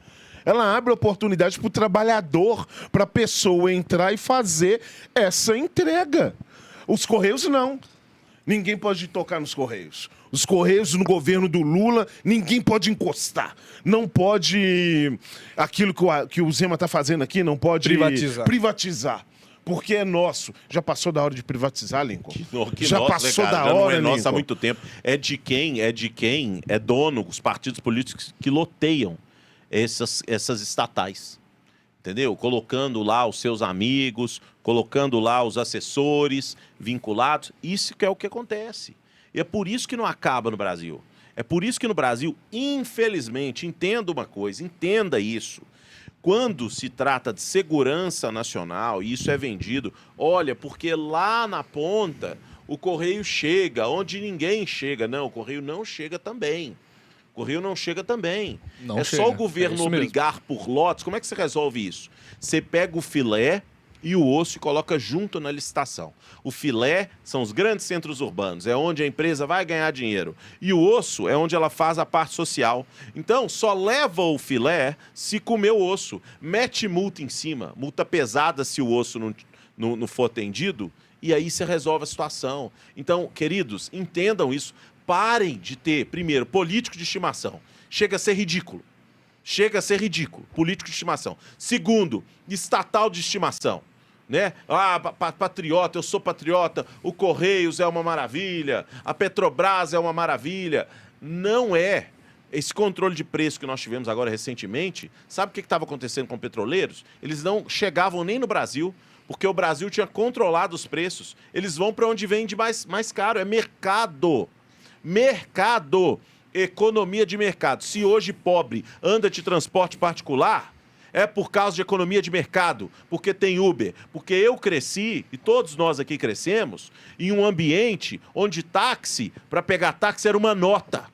Ela abre oportunidade para o trabalhador, para a pessoa entrar e fazer essa entrega. Os Correios não. Ninguém pode tocar nos Correios. Os Correios no governo do Lula, ninguém pode encostar. Não pode... Aquilo que o Zema está fazendo aqui, não pode... Privatizar. Porque é nosso. Já passou da hora de privatizar, Lincoln? Já nossa, passou né, cara? da Já hora, não é nossa Lincoln. há muito tempo. É de quem é dono, os partidos políticos que loteiam essas estatais. Entendeu? Colocando lá os seus amigos, colocando lá os assessores vinculados. Isso que é o que acontece. E é por isso que não acaba no Brasil. É por isso que no Brasil, infelizmente, entenda uma coisa, entenda isso. Quando se trata de segurança nacional, e isso é vendido, olha, porque lá na ponta o Correio chega, onde ninguém chega. Não, o Correio não chega também. O Correio não chega também. Não é chega. só o governo É isso mesmo. obrigar por lotes. Como é que você resolve isso? Você pega o filé, e o osso e coloca junto na licitação. O filé são os grandes centros urbanos, é onde a empresa vai ganhar dinheiro. E o osso é onde ela faz a parte social. Então, só leva o filé se comer o osso. Mete multa em cima, multa pesada se o osso não for atendido, e aí você resolve a situação. Então, queridos, entendam isso. Parem de ter, primeiro, político de estimação. Chega a ser ridículo. Chega a ser ridículo, político de estimação. Segundo, estatal de estimação. Né? Patriota, eu sou patriota, o Correios é uma maravilha, a Petrobras é uma maravilha. Não é. Esse controle de preço que nós tivemos agora recentemente, sabe o que estava acontecendo com petroleiros? Eles não chegavam nem no Brasil, porque o Brasil tinha controlado os preços. Eles vão para onde vende mais caro, é mercado. Mercado. Economia de mercado. Se hoje pobre anda de transporte particular, é por causa de economia de mercado, porque tem Uber. Porque eu cresci, e todos nós aqui crescemos, em um ambiente onde táxi, para pegar táxi, era uma nota,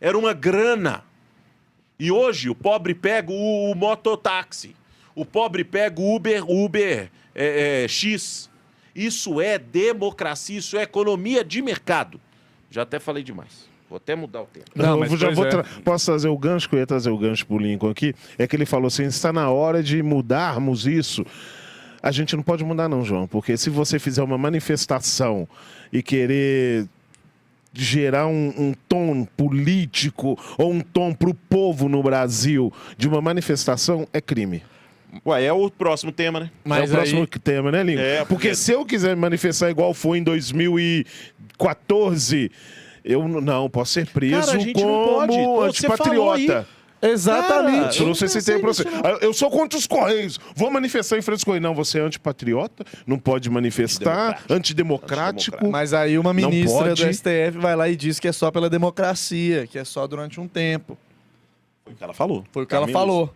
era uma grana. E hoje o pobre pega o mototáxi, o pobre pega o Uber X. Isso é democracia, isso é economia de mercado. Já até falei demais. Vou até mudar o tema. Não, mas posso trazer o gancho, que eu ia trazer o gancho pro Lincoln aqui, é que ele falou assim, está na hora de mudarmos isso. A gente não pode mudar não, João, porque se você fizer uma manifestação e querer gerar um tom político ou um tom pro povo no Brasil de uma manifestação, é crime. Ué, é o próximo tema, né? Mas é o próximo tema, né, Lincoln? Porque se eu quiser me manifestar igual foi em 2014... Eu não posso ser preso como antipatriota. Exatamente. Eu não sei se tem processo. Eu sou contra os Correios. Vou manifestar em frente aos Correios. Não, você é antipatriota, não pode manifestar, antidemocrático. Mas aí uma ministra do STF vai lá e diz que é só pela democracia, que é só durante um tempo. Foi o que ela falou. Foi o que ela falou.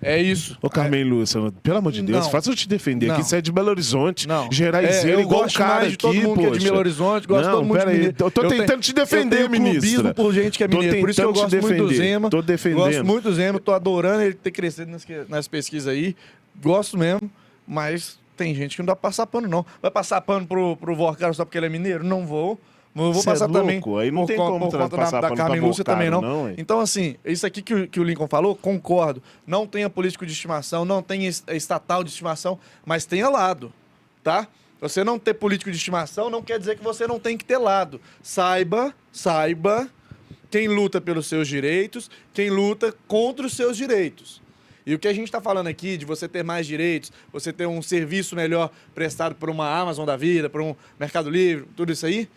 É isso. Ô, Carmen Lúcia, pelo amor de Deus, faça eu te defender aqui. Você é de Belo Horizonte, Geraizeiro, igual o cara aqui, todo mundo que é de Belo Horizonte, gosto de todo mundo de mineiro. Eu tô tentando te defender, ministra. Por gente que é mineiro, por isso que eu gosto muito do Zema. Tô defendendo. Gosto muito do Zema, tô adorando ele ter crescido nas pesquisas aí. Gosto mesmo, mas tem gente que não dá pra passar pano, não. Vai passar pano pro Vorcaro só porque ele é mineiro? Não vou. Não vou passar também. Aí não tem como passar da Carmen Lúcia também, não. Hein? Então, assim, isso aqui que o Lincoln falou, concordo. Não tenha político de estimação, não tenha estatal de estimação, mas tenha lado, tá? Você não ter político de estimação não quer dizer que você não tem que ter lado. Saiba quem luta pelos seus direitos, quem luta contra os seus direitos. E o que a gente está falando aqui de você ter mais direitos, você ter um serviço melhor prestado por uma Amazon da vida, por um Mercado Livre, tudo isso aí,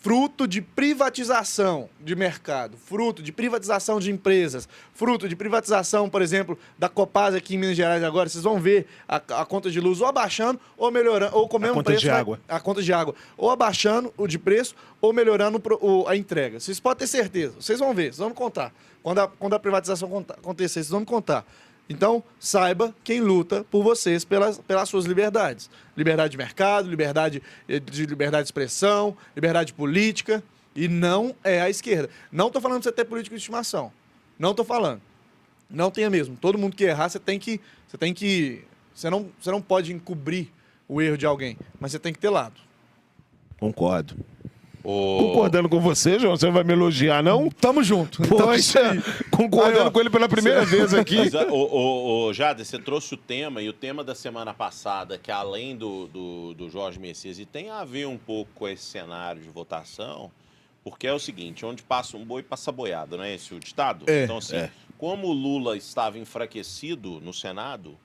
fruto de privatização de mercado, fruto de privatização de empresas, fruto de privatização, por exemplo, da Copasa aqui em Minas Gerais agora. Vocês vão ver a conta de luz ou abaixando ou melhorando, ou com o mesmo preço. A conta de água. Ou abaixando o de preço ou melhorando a entrega. Vocês podem ter certeza. Vocês vão ver, vocês vão me contar. Quando a privatização acontecer, vocês vão me contar. Então, saiba quem luta por vocês pelas suas liberdades. Liberdade de mercado, liberdade de expressão, liberdade política. E não é a esquerda. Não estou falando de você ter político de estimação. Não estou falando. Não tenha mesmo. Todo mundo que errar, você não pode encobrir o erro de alguém, mas você tem que ter lado. Concordo. Concordando com você, João, você não vai me elogiar, não? Tamo junto. Poxa, concordando com ele pela primeira vez aqui. Mas, Jader, você trouxe o tema, e o tema da semana passada, que além do Jorge Messias, e tem a ver um pouco com esse cenário de votação, porque é o seguinte, onde passa um boi, passa boiado, não é esse o ditado? Então, assim, como o Lula estava enfraquecido no Senado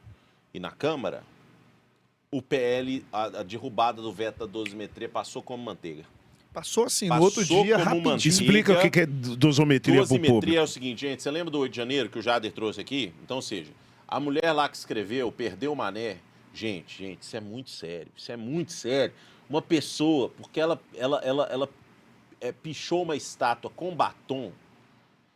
e na Câmara, o PL, a derrubada do veto da dosimetria passou como manteiga. Passou assim, no outro dia, rapidinho. Explica o que é dosimetria pro público. Dosimetria é o seguinte, gente, você lembra do 8 de janeiro que o Jader trouxe aqui? Então, ou seja, a mulher lá que escreveu, perdeu o mané. Gente, isso é muito sério, Uma pessoa, porque ela pichou uma estátua com batom,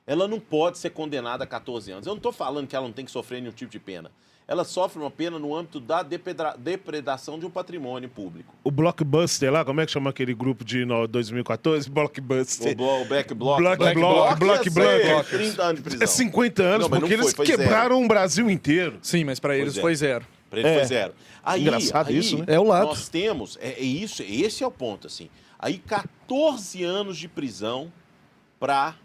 ela não pode ser condenada a 14 anos. Eu não estou falando que ela não tem que sofrer nenhum tipo de pena. Ela sofre uma pena no âmbito da depredação de um patrimônio público. O Blockbuster lá, como é que chama aquele grupo de 2014? Blockbuster. O Black Bloc. Black Bloc. 30 anos de prisão. É 50 anos, não, porque eles quebraram o Brasil inteiro. Sim, mas para eles foi zero. Pra ele foi 0. Aí, Engraçado isso, né? É o lado. Nós temos, esse é o ponto, assim. Aí 14 anos de prisão pra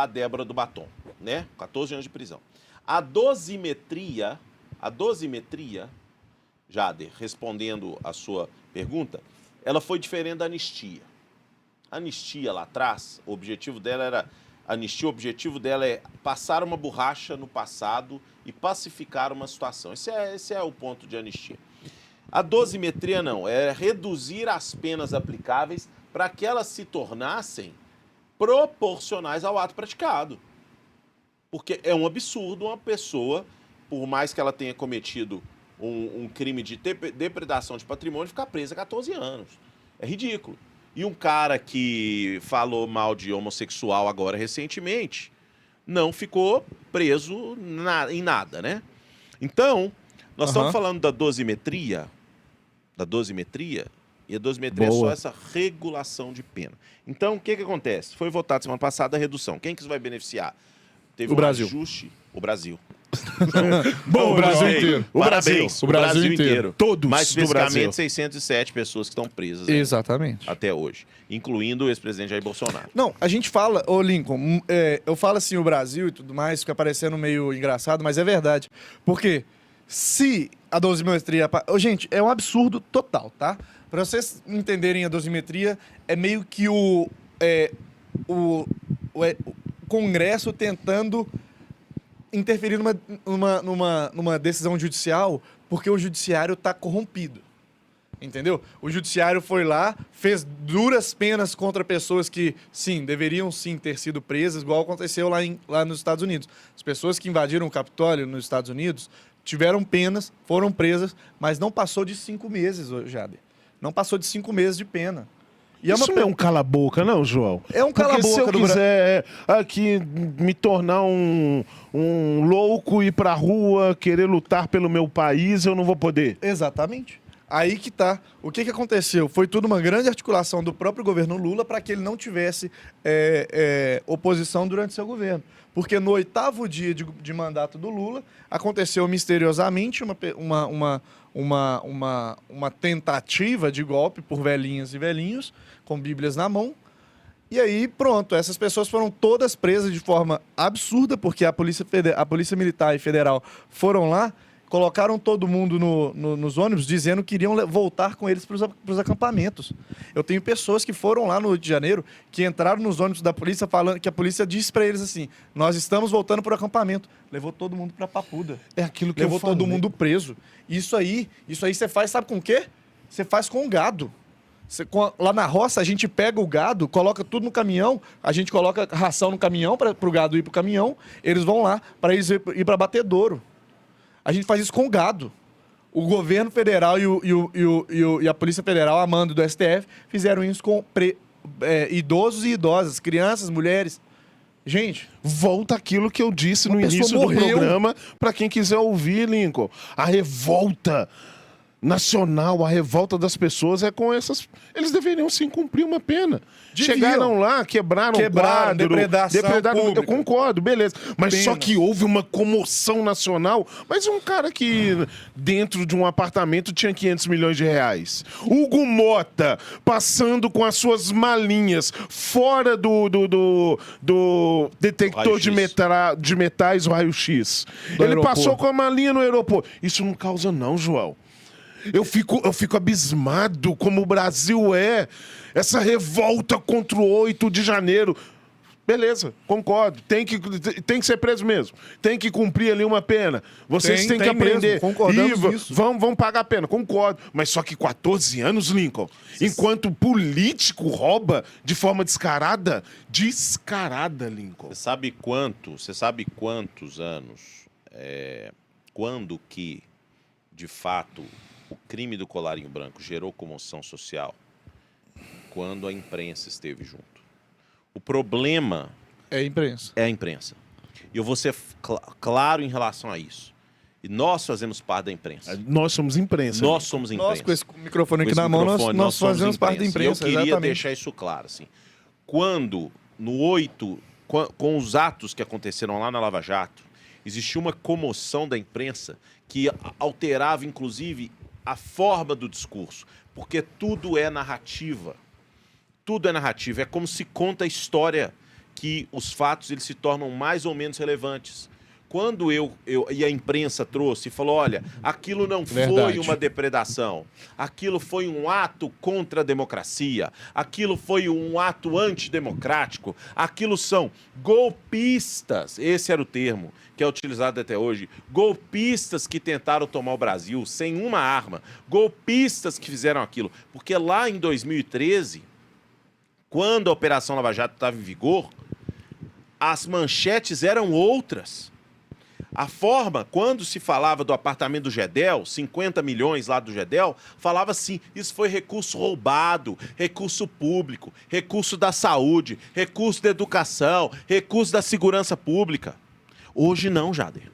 Débora do Batom, né? 14 anos de prisão. A dosimetria, Jader, respondendo a sua pergunta, ela foi diferente da anistia. A anistia lá atrás, o objetivo dela era... Anistia, o objetivo dela é passar uma borracha no passado e pacificar uma situação. Esse é o ponto de anistia. A dosimetria não, é reduzir as penas aplicáveis para que elas se tornassem proporcionais ao ato praticado. Porque é um absurdo uma pessoa, por mais que ela tenha cometido um crime de depredação de patrimônio, ficar presa 14 anos. É ridículo. E um cara que falou mal de homossexual agora recentemente não ficou preso em nada, né? Então, nós estamos falando da dosimetria, e a dosimetria é só essa regulação de pena. Então, o que acontece? Foi votado semana passada a redução. Quem que isso vai beneficiar? Teve O Brasil. ajuste. O Brasil. Bom, o Brasil inteiro. Parabéns. O Brasil inteiro. Todos Mais do Brasil. especificamente 607 pessoas que estão presas aí, Exatamente. até hoje, incluindo o ex-presidente Jair Bolsonaro. Não, a gente fala, ô Lincoln, eu falo assim o Brasil e tudo mais, fica parecendo meio engraçado, mas é verdade. Porque se a dosimetria... Gente, é um absurdo total, tá? Pra vocês entenderem a dosimetria, é meio que o Congresso tentando interferir numa decisão judicial porque o judiciário está corrompido. Entendeu? O judiciário foi lá, fez duras penas contra pessoas que, sim, deveriam sim ter sido presas, igual aconteceu lá nos Estados Unidos. As pessoas que invadiram o Capitólio nos Estados Unidos tiveram penas, foram presas, mas não passou de 5 meses, Jader. Não passou de 5 meses de pena. E Isso não é um cala-boca, não, João? É um cala-boca Porque se eu do quiser aqui me tornar um louco, ir pra rua, querer lutar pelo meu país, eu não vou poder. Exatamente. Aí que tá. O que aconteceu? Foi tudo uma grande articulação do próprio governo Lula para que ele não tivesse oposição durante seu governo. Porque no 8º dia de mandato do Lula, aconteceu misteriosamente uma tentativa de golpe por velhinhas e velhinhos, com bíblias na mão. E aí, pronto, essas pessoas foram todas presas de forma absurda, porque a Polícia Militar e Federal foram lá, colocaram todo mundo nos ônibus, dizendo que iriam voltar com eles para os acampamentos. Eu tenho pessoas que foram lá no Rio de Janeiro, que entraram nos ônibus da polícia, falando que a polícia disse para eles assim, nós estamos voltando para o acampamento. Levou todo mundo para Papuda. É aquilo que Levou eu falei. todo mundo preso. Isso aí você faz, sabe com o quê? Você faz com o gado. Lá na roça, a gente pega o gado, coloca tudo no caminhão, a gente coloca ração no caminhão para o gado ir para o caminhão, eles vão lá para eles ir para Batedouro. A gente faz isso com o gado. O governo federal e a Polícia Federal, a mando do STF, fizeram isso com idosos e idosas, crianças, mulheres. Gente... Volta aquilo que eu disse no início do morreu. programa, para quem quiser ouvir, Lincoln. A revolta nacional, a revolta das pessoas é com essas... Eles deveriam sim cumprir uma pena. Deviam. Chegaram lá, quebraram o quadro, depredação pública. eu concordo, beleza. Mas Pena. só que houve uma comoção nacional. Mas um cara que dentro de um apartamento tinha 500 milhões de reais. Hugo Mota passando com as suas malinhas fora do detector de metais, o raio-x. Ele aeroporto. passou com a malinha no aeroporto. Isso não causa não, João. Eu fico abismado como o Brasil é. Essa revolta contra o 8 de janeiro. Beleza, concordo. Tem que ser preso mesmo. Tem que cumprir ali uma pena. Vocês têm que aprender. Mesmo, concordamos nisso. Vão pagar a pena, concordo. Mas só que 14 anos, Lincoln, enquanto político rouba de forma descarada, Lincoln. Você sabe quantos anos, quando que, de fato, o crime do colarinho branco gerou comoção social? Quando a imprensa esteve junto. O problema É a imprensa. é a imprensa. E eu vou ser claro em relação a isso. E nós fazemos parte da imprensa. Nós somos imprensa. Nós somos imprensa. Nós, com esse microfone aqui Com esse na mão, microfone, nós somos fazemos parte da imprensa. E eu queria exatamente. deixar isso claro. Assim. Quando, no 8, com os atos que aconteceram lá na Lava Jato, existia uma comoção da imprensa que alterava, inclusive, a forma do discurso, porque tudo é narrativa. Tudo é narrativa. É como se conta a história que os fatos eles se tornam mais ou menos relevantes. Quando e a imprensa trouxe e falou, olha, aquilo não foi uma depredação, aquilo foi um ato contra a democracia, aquilo foi um ato antidemocrático, aquilo são golpistas, esse era o termo que é utilizado até hoje, golpistas que tentaram tomar o Brasil sem uma arma, golpistas que fizeram aquilo, porque lá em 2013, quando a Operação Lava Jato estava em vigor, as manchetes eram outras. A forma, quando se falava do apartamento do Gedel, 50 milhões lá do Gedel, falava assim, isso foi recurso roubado, recurso público, recurso da saúde, recurso da educação, recurso da segurança pública. Hoje não, Jader.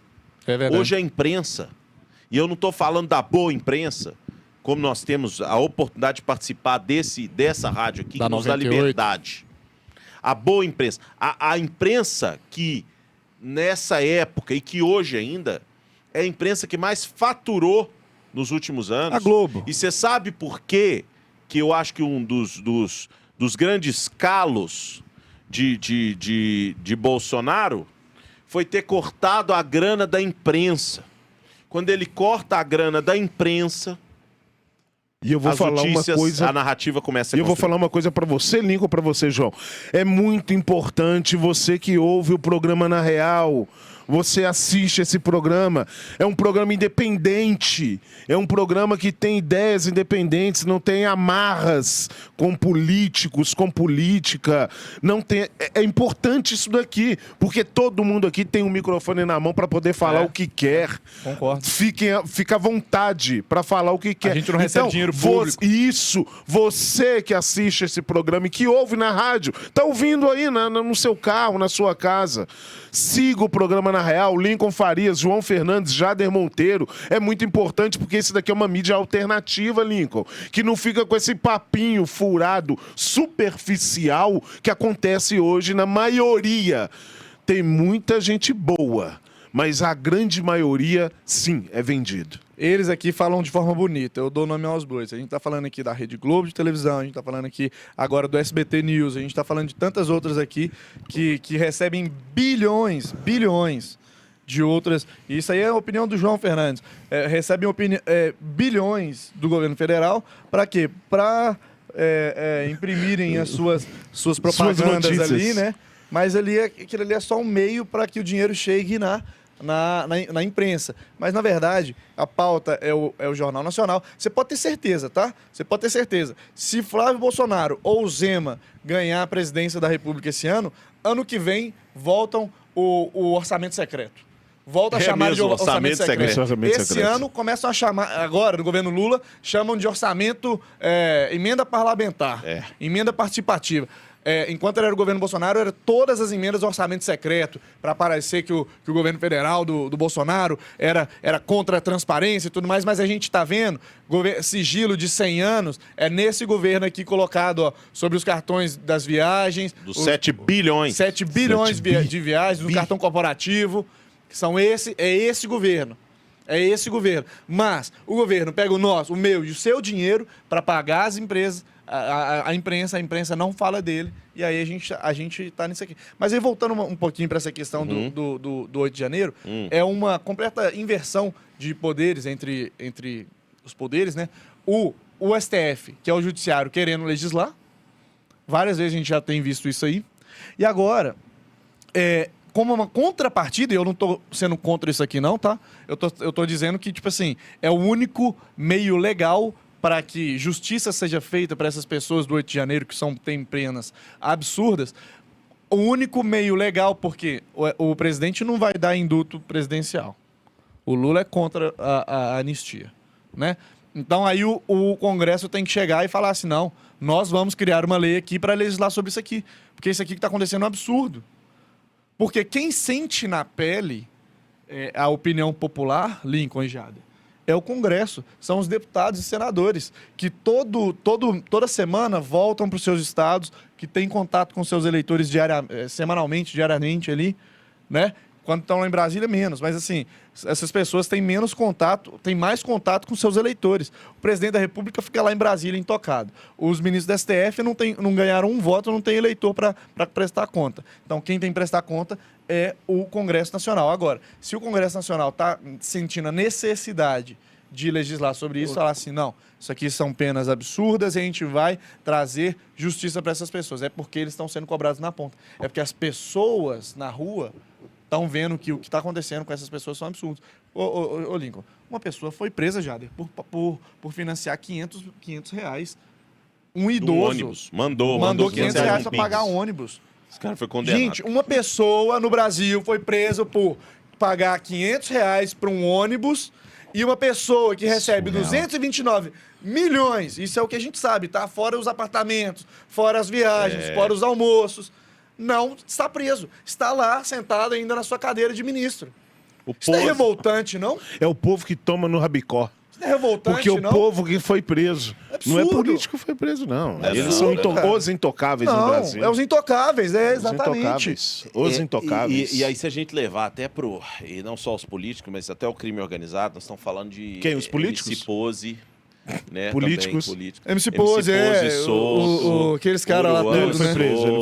É verdade. Hoje a imprensa, e eu não estou falando da boa imprensa, como nós temos a oportunidade de participar dessa rádio aqui, que nos dá liberdade. A boa imprensa. A imprensa que... nessa época, e que hoje ainda, é a imprensa que mais faturou nos últimos anos. A Globo. E você sabe por quê que eu acho que um dos grandes calos de Bolsonaro foi ter cortado a grana da imprensa. Quando ele corta a grana da imprensa... E eu vou falar uma coisa. A narrativa começa a E eu vou falar uma coisa pra você, Lincoln, pra você, João. É muito importante você que ouve o programa Na Real, você assiste esse programa. É um programa independente. É um programa que tem ideias independentes, não tem amarras com políticos, com política. Não tem... É importante isso daqui, porque todo mundo aqui tem um microfone na mão para poder falar o que quer. Concordo. Fica à vontade para falar o que quer. A gente não recebe dinheiro público. Isso, você que assiste esse programa e que ouve na rádio, tá ouvindo aí no seu carro, na sua casa. Siga o programa Na Real, Lincoln Farias, João Fernandes, Jader Monteiro. É muito importante porque esse daqui é uma mídia alternativa, Lincoln, que não fica com esse papinho furado, superficial que acontece hoje na maioria. Tem muita gente boa, mas a grande maioria, sim, é vendido. Eles aqui falam de forma bonita, eu dou nome aos bois. A gente tá falando aqui da Rede Globo de televisão, a gente tá falando aqui agora do SBT News, a gente tá falando de tantas outras aqui que recebem bilhões de outras. E isso aí é a opinião do João Fernandes. Recebem bilhões do governo federal para quê? Para imprimirem as suas propagandas ali, né? Mas aquilo ali é só um meio para que o dinheiro chegue na imprensa. Mas, na verdade, a pauta é o Jornal Nacional. Você pode ter certeza, tá? Você pode ter certeza. Se Flávio Bolsonaro ou Zema ganhar a presidência da República esse ano que vem voltam o orçamento secreto. Volta a chamar de orçamento secreto. Esse ano começam a chamar, agora, no governo Lula, chamam de orçamento, emenda parlamentar, emenda participativa. Enquanto era o governo Bolsonaro, era todas as emendas do orçamento secreto, para parecer que o governo federal do Bolsonaro era contra a transparência e tudo mais, mas a gente está vendo, sigilo de 100 anos, é nesse governo aqui colocado sobre os cartões das viagens. Dos 7 bilhões. 7 bilhões de viagens, no cartão corporativo, que é esse governo. É esse governo. Mas o governo pega o meu e o seu dinheiro para pagar as empresas, a imprensa não fala dele, e aí a gente tá nisso aqui. Mas aí, voltando um pouquinho para essa questão do 8 de janeiro, é uma completa inversão de poderes entre os poderes, né? O STF, que é o judiciário, querendo legislar, várias vezes a gente já tem visto isso aí, e agora, como uma contrapartida, e eu não tô sendo contra isso aqui não, tá? Eu tô dizendo que, tipo assim, é o único meio legal para que justiça seja feita para essas pessoas do 8 de janeiro que têm penas absurdas. O único meio legal, porque o presidente não vai dar indulto presidencial. O Lula é contra a anistia, né? Então aí o Congresso tem que chegar e falar assim, não, nós vamos criar uma lei aqui para legislar sobre isso aqui, porque isso aqui que está acontecendo é um absurdo. Porque quem sente na pele a opinião popular, Lincoln e Jader, é o Congresso, são os deputados e senadores, que toda semana voltam para os seus estados, que têm contato com seus eleitores semanalmente, diariamente ali, né? Quando estão lá em Brasília, menos. Mas, assim, essas pessoas têm menos contato, têm mais contato com seus eleitores. O presidente da República fica lá em Brasília intocado. Os ministros da STF não ganharam um voto, não tem eleitor para prestar conta. Então, quem tem que prestar conta é o Congresso Nacional. Agora, se o Congresso Nacional está sentindo a necessidade de legislar sobre isso, falar assim, não, isso aqui são penas absurdas e a gente vai trazer justiça para essas pessoas. É porque eles estão sendo cobrados na ponta. É porque as pessoas na rua estão vendo que o que está acontecendo com essas pessoas são absurdos. Ô Lincoln, uma pessoa foi presa, Jader, por financiar 500 reais. Um idoso ônibus. Mandou 500 reais para pagar ônibus. Esse cara foi condenado. Gente, uma pessoa no Brasil foi presa por pagar 500 reais para um ônibus e uma pessoa que recebe 229 milhões, isso é o que a gente sabe, tá? Fora os apartamentos, fora as viagens, fora os almoços, não está preso. Está lá, sentado ainda na sua cadeira de ministro. Isso não é revoltante, não? É o povo que toma no rabicó. Isso não é revoltante, porque não? o povo que foi preso. Não é político que foi preso, não. Eles são os intocáveis no Brasil. É os intocáveis, exatamente. Os intocáveis. E aí, se a gente levar até pro... E não só os políticos, mas até o crime organizado, nós estamos falando de... Quem? Os políticos? MC Pose, né? Políticos. Também, políticos. MC Pose, aqueles caras lá Ele todos, foi né? preso, ele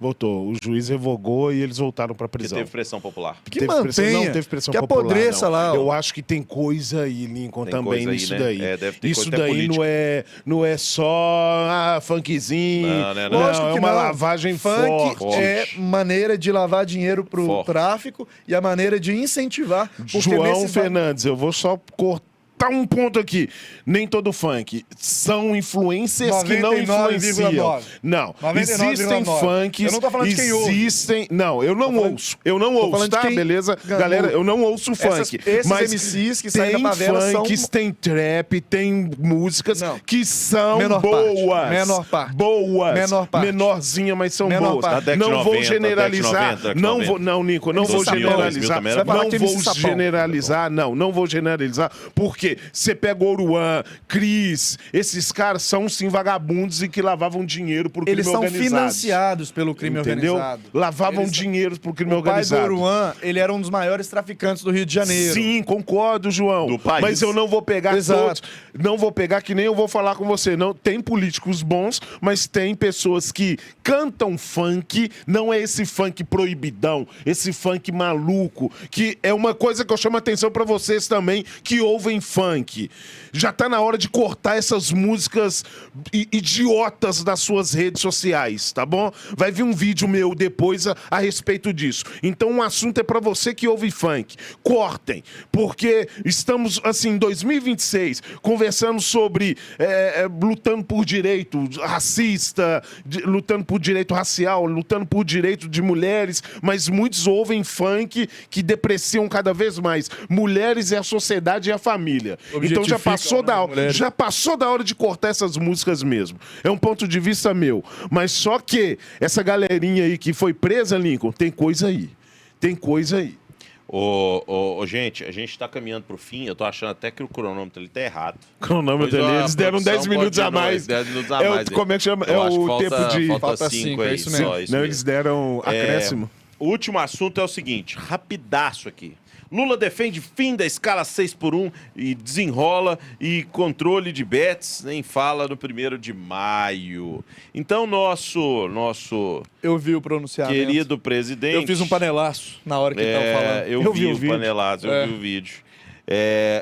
voltou. O juiz revogou e eles voltaram pra prisão. Porque teve pressão popular. Que mantenha, não teve pressão que popular, apodreça não. lá. Eu acho que tem coisa aí, Lincoln, Tem também coisa aí, nisso né? daí. Deve ter Isso coisa até daí política. não é só funkzinho. Não. Lógico é que uma não. lavagem Funk forte. é maneira de lavar dinheiro pro Forte. tráfico e a maneira de incentivar. porque João nesses- Fernandes, eu vou só cortar um ponto aqui. Nem todo funk. São influências que não 99,9. influenciam. Não. 99,9. Existem funks. Eu não tô falando de quem ouve. Existem. Não, eu não ouço. Eu não tô ouço, falando de tá? quem Beleza? ganhou. Galera, eu não ouço funk. Esses mas MCs que saem da tem favela são- funks, tem trap, tem músicas Não. que são Menor parte. boas. Menor parte. Boas. Menor parte. Menorzinha, mas são Menor boas. parte. Da década de Não vou 90, generalizar. década de Não 90. vou, não, Nico, não MC vou Sapão. generalizar. também, Você vai falar Não que é vou MC Sapão. generalizar, não vou generalizar, porque você pega Oruan, Cris, esses caras são sim vagabundos e que lavavam dinheiro pro crime Eles são organizado. financiados pelo crime Entendeu? organizado. Lavavam Eles- dinheiro pro crime O pai do organizado. Oruan, ele era um dos maiores traficantes do Rio de Janeiro. Sim, concordo, João. Do país. Mas eu não vou pegar Exato. todos. Não vou pegar que nem eu vou falar com você. Não, tem políticos bons, mas tem pessoas que cantam funk, não é esse funk proibidão, esse funk maluco, que é uma coisa que eu chamo a atenção pra vocês também que ouvem funk. Já tá na hora de cortar essas músicas idiotas das suas redes sociais, tá bom? Vai vir um vídeo meu depois a respeito disso. Então o assunto é pra você que ouve funk. Cortem, porque estamos, assim, em 2026, conversando sobre lutando por direito racista, lutando por direito racial, lutando por direito de mulheres, mas muitos ouvem funk que depreciam cada vez mais mulheres e a sociedade e a família. Então já passou da hora de cortar essas músicas mesmo. É um ponto de vista meu. Mas só que essa galerinha aí que foi presa, Lincoln, tem coisa aí. Tem coisa aí. Gente, a gente tá caminhando pro fim. Eu tô achando até que o cronômetro ele tá errado. Cronômetro ali, eles deram 10 minutos a mais. 10 minutos a É mais. o, como é que chama? Eu É acho que o tempo de... Falta 5 é aí. isso mesmo. Só, isso Não, mesmo. eles deram acréscimo. O último assunto é o seguinte, rapidaço aqui. Lula defende fim da escala 6x1 e desenrola e controle de bets, nem fala no 1º de maio. Então, nosso Eu vi o pronunciamento. querido presidente... Eu fiz um panelaço na hora que ele tava falando. Eu vi o o vídeo. panelazo, eu vi o vídeo.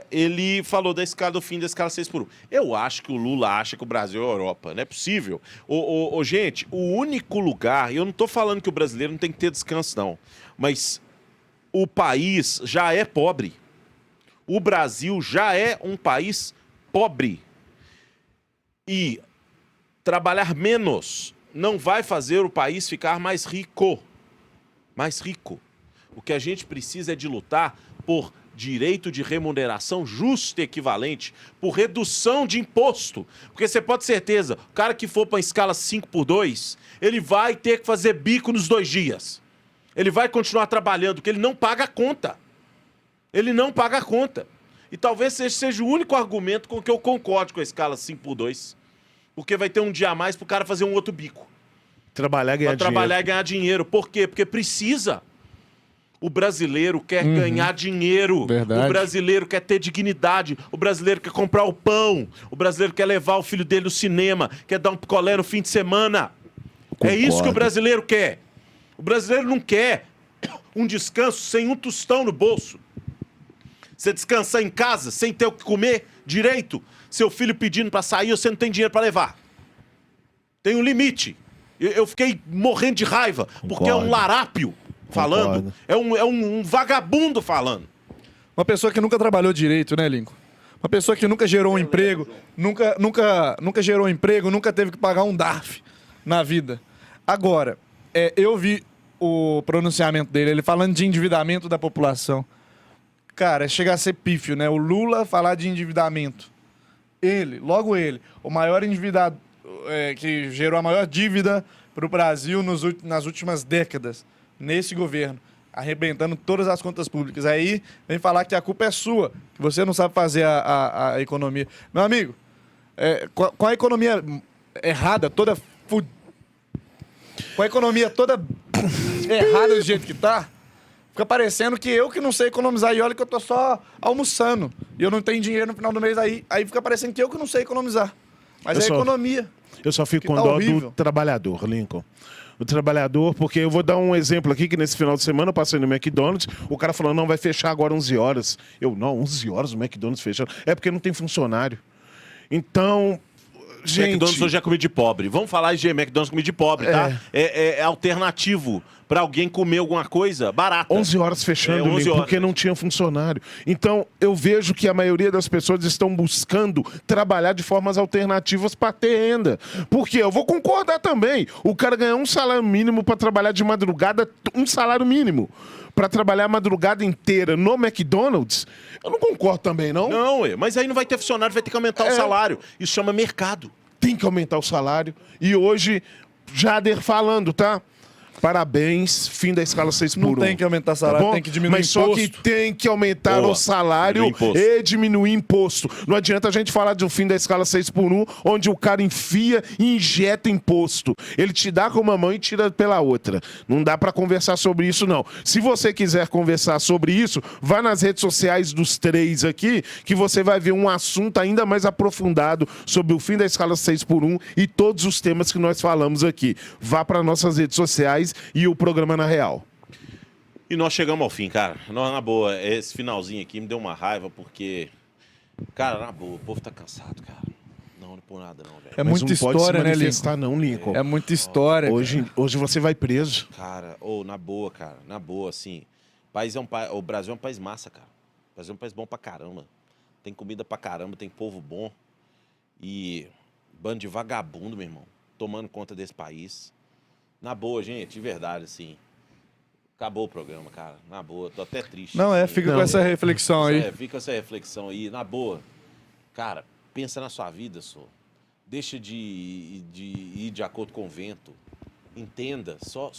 Ele falou do fim da escala 6x1. Eu acho que o Lula acha que o Brasil é a Europa. Não é possível. Gente, o único lugar... Eu não tô falando que o brasileiro não tem que ter descanso, não. Mas o país já é pobre. O Brasil já é um país pobre. E trabalhar menos não vai fazer o país ficar mais rico. Mais rico. O que a gente precisa é de lutar por direito de remuneração justa e equivalente, por redução de imposto. Porque você pode ter certeza, o cara que for para a escala 5x2, ele vai ter que fazer bico nos 2 dias. Ele vai continuar trabalhando, porque ele não paga a conta. Ele não paga a conta. E talvez esse seja o único argumento com que eu concorde com a escala 5x2. Porque vai ter um dia a mais para o cara fazer um outro bico. Trabalhar e ganhar Para trabalhar dinheiro. e ganhar dinheiro. Por quê? Porque precisa. O brasileiro quer ganhar dinheiro. Verdade. O brasileiro quer ter dignidade. O brasileiro quer comprar o pão. O brasileiro quer levar o filho dele no cinema. Quer dar um picolé no fim de semana. É isso que o brasileiro quer. O brasileiro não quer um descanso sem um tostão no bolso. Você descansar em casa sem ter o que comer direito. Seu filho pedindo pra sair, você não tem dinheiro pra levar. Tem um limite. Eu fiquei morrendo de raiva, porque é um larápio falando. É um vagabundo falando. Uma pessoa que nunca trabalhou direito, né, Lincoln? Uma pessoa que nunca gerou um emprego, nunca gerou um emprego, nunca teve que pagar um DARF na vida. Agora, eu vi o pronunciamento dele, ele falando de endividamento da população. Cara, chega a ser pífio, né? O Lula falar de endividamento. Logo ele, o maior endividado, que gerou a maior dívida para o Brasil nas últimas décadas, nesse governo, arrebentando todas as contas públicas. Aí vem falar que a culpa é sua, que você não sabe fazer a economia. Meu amigo, com a economia errada, com a economia toda errada do jeito que tá, fica parecendo que eu que não sei economizar e olha que eu tô só almoçando e eu não tenho dinheiro no final do mês, aí fica parecendo que eu que não sei economizar. Mas a economia. Eu só fico com tá dó horrível. do trabalhador, Lincoln. O trabalhador, porque eu vou dar um exemplo aqui, que nesse final de semana eu passei no McDonald's, o cara falou, não, vai fechar agora 11 horas. Não, 11 horas o McDonald's fechando. É porque não tem funcionário. Então, gente... McDonald's hoje é comida de pobre. Vamos falar de McDonald's comida de pobre, tá? É alternativo para alguém comer alguma coisa barata. 11 horas fechando, 11 Lincoln, horas. porque não tinha funcionário. Então, eu vejo que a maioria das pessoas estão buscando trabalhar de formas alternativas para ter renda. Porque eu vou concordar também. O cara ganhar um salário mínimo para trabalhar de madrugada, um salário mínimo para trabalhar a madrugada inteira no McDonald's, eu não concordo também, não. Não, mas aí não vai ter funcionário, vai ter que aumentar o salário. Isso chama mercado. Tem que aumentar o salário. E hoje, Jader falando, tá? Parabéns, fim da escala 6 por 1. Não tem que aumentar salário, bom? tem que diminuir Mas imposto. só que tem que aumentar Boa. o salário Diminuir e diminuir imposto. Não adianta a gente falar de um fim da escala 6 por 1, onde o cara enfia e injeta imposto. Ele te dá com uma mão e tira pela outra. Não dá pra conversar sobre isso, não. Se você quiser conversar sobre isso, vá nas redes sociais dos três aqui, que você vai ver um assunto ainda mais aprofundado sobre o fim da escala 6 por 1 e todos os temas que nós falamos aqui. Vá para nossas redes sociais e o programa Na Real. E nós chegamos ao fim, cara. Nós, na boa, esse finalzinho aqui me deu uma raiva, porque... Cara, na boa, o povo tá cansado, cara. Não é por nada não, velho. É Mas muita não pode se história, né, Lincoln? manifestar, não, Lincoln. É muita história. Hoje você vai preso. Cara, na boa, cara. Na boa, assim. O Brasil é um país massa, cara. O Brasil é um país bom pra caramba. Tem comida pra caramba, tem povo bom. E bando de vagabundo, meu irmão, tomando conta desse país. Na boa, gente, de verdade, assim. Acabou o programa, cara. Na boa, tô até triste. Não, assim. fica com essa reflexão aí. Fica com essa reflexão aí. Na boa, cara, pensa na sua vida, só. Deixa de ir de acordo com o vento. Entenda, só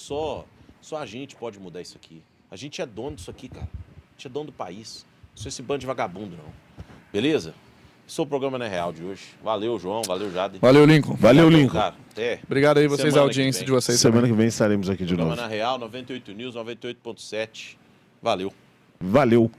a gente pode mudar isso aqui. A gente é dono disso aqui, cara. A gente é dono do país. Não sou esse bando de vagabundo, não. Beleza? Esse é o programa Na Real de hoje. Valeu, João. Valeu, Jader. Valeu, Lincoln. Valeu, Lincoln. Cara, até. Obrigado aí vocês, a Semana audiência que de vem. vocês. Semana também. que vem estaremos aqui de Programa novo. Na Real, 98 News, 98.7. Valeu. Valeu.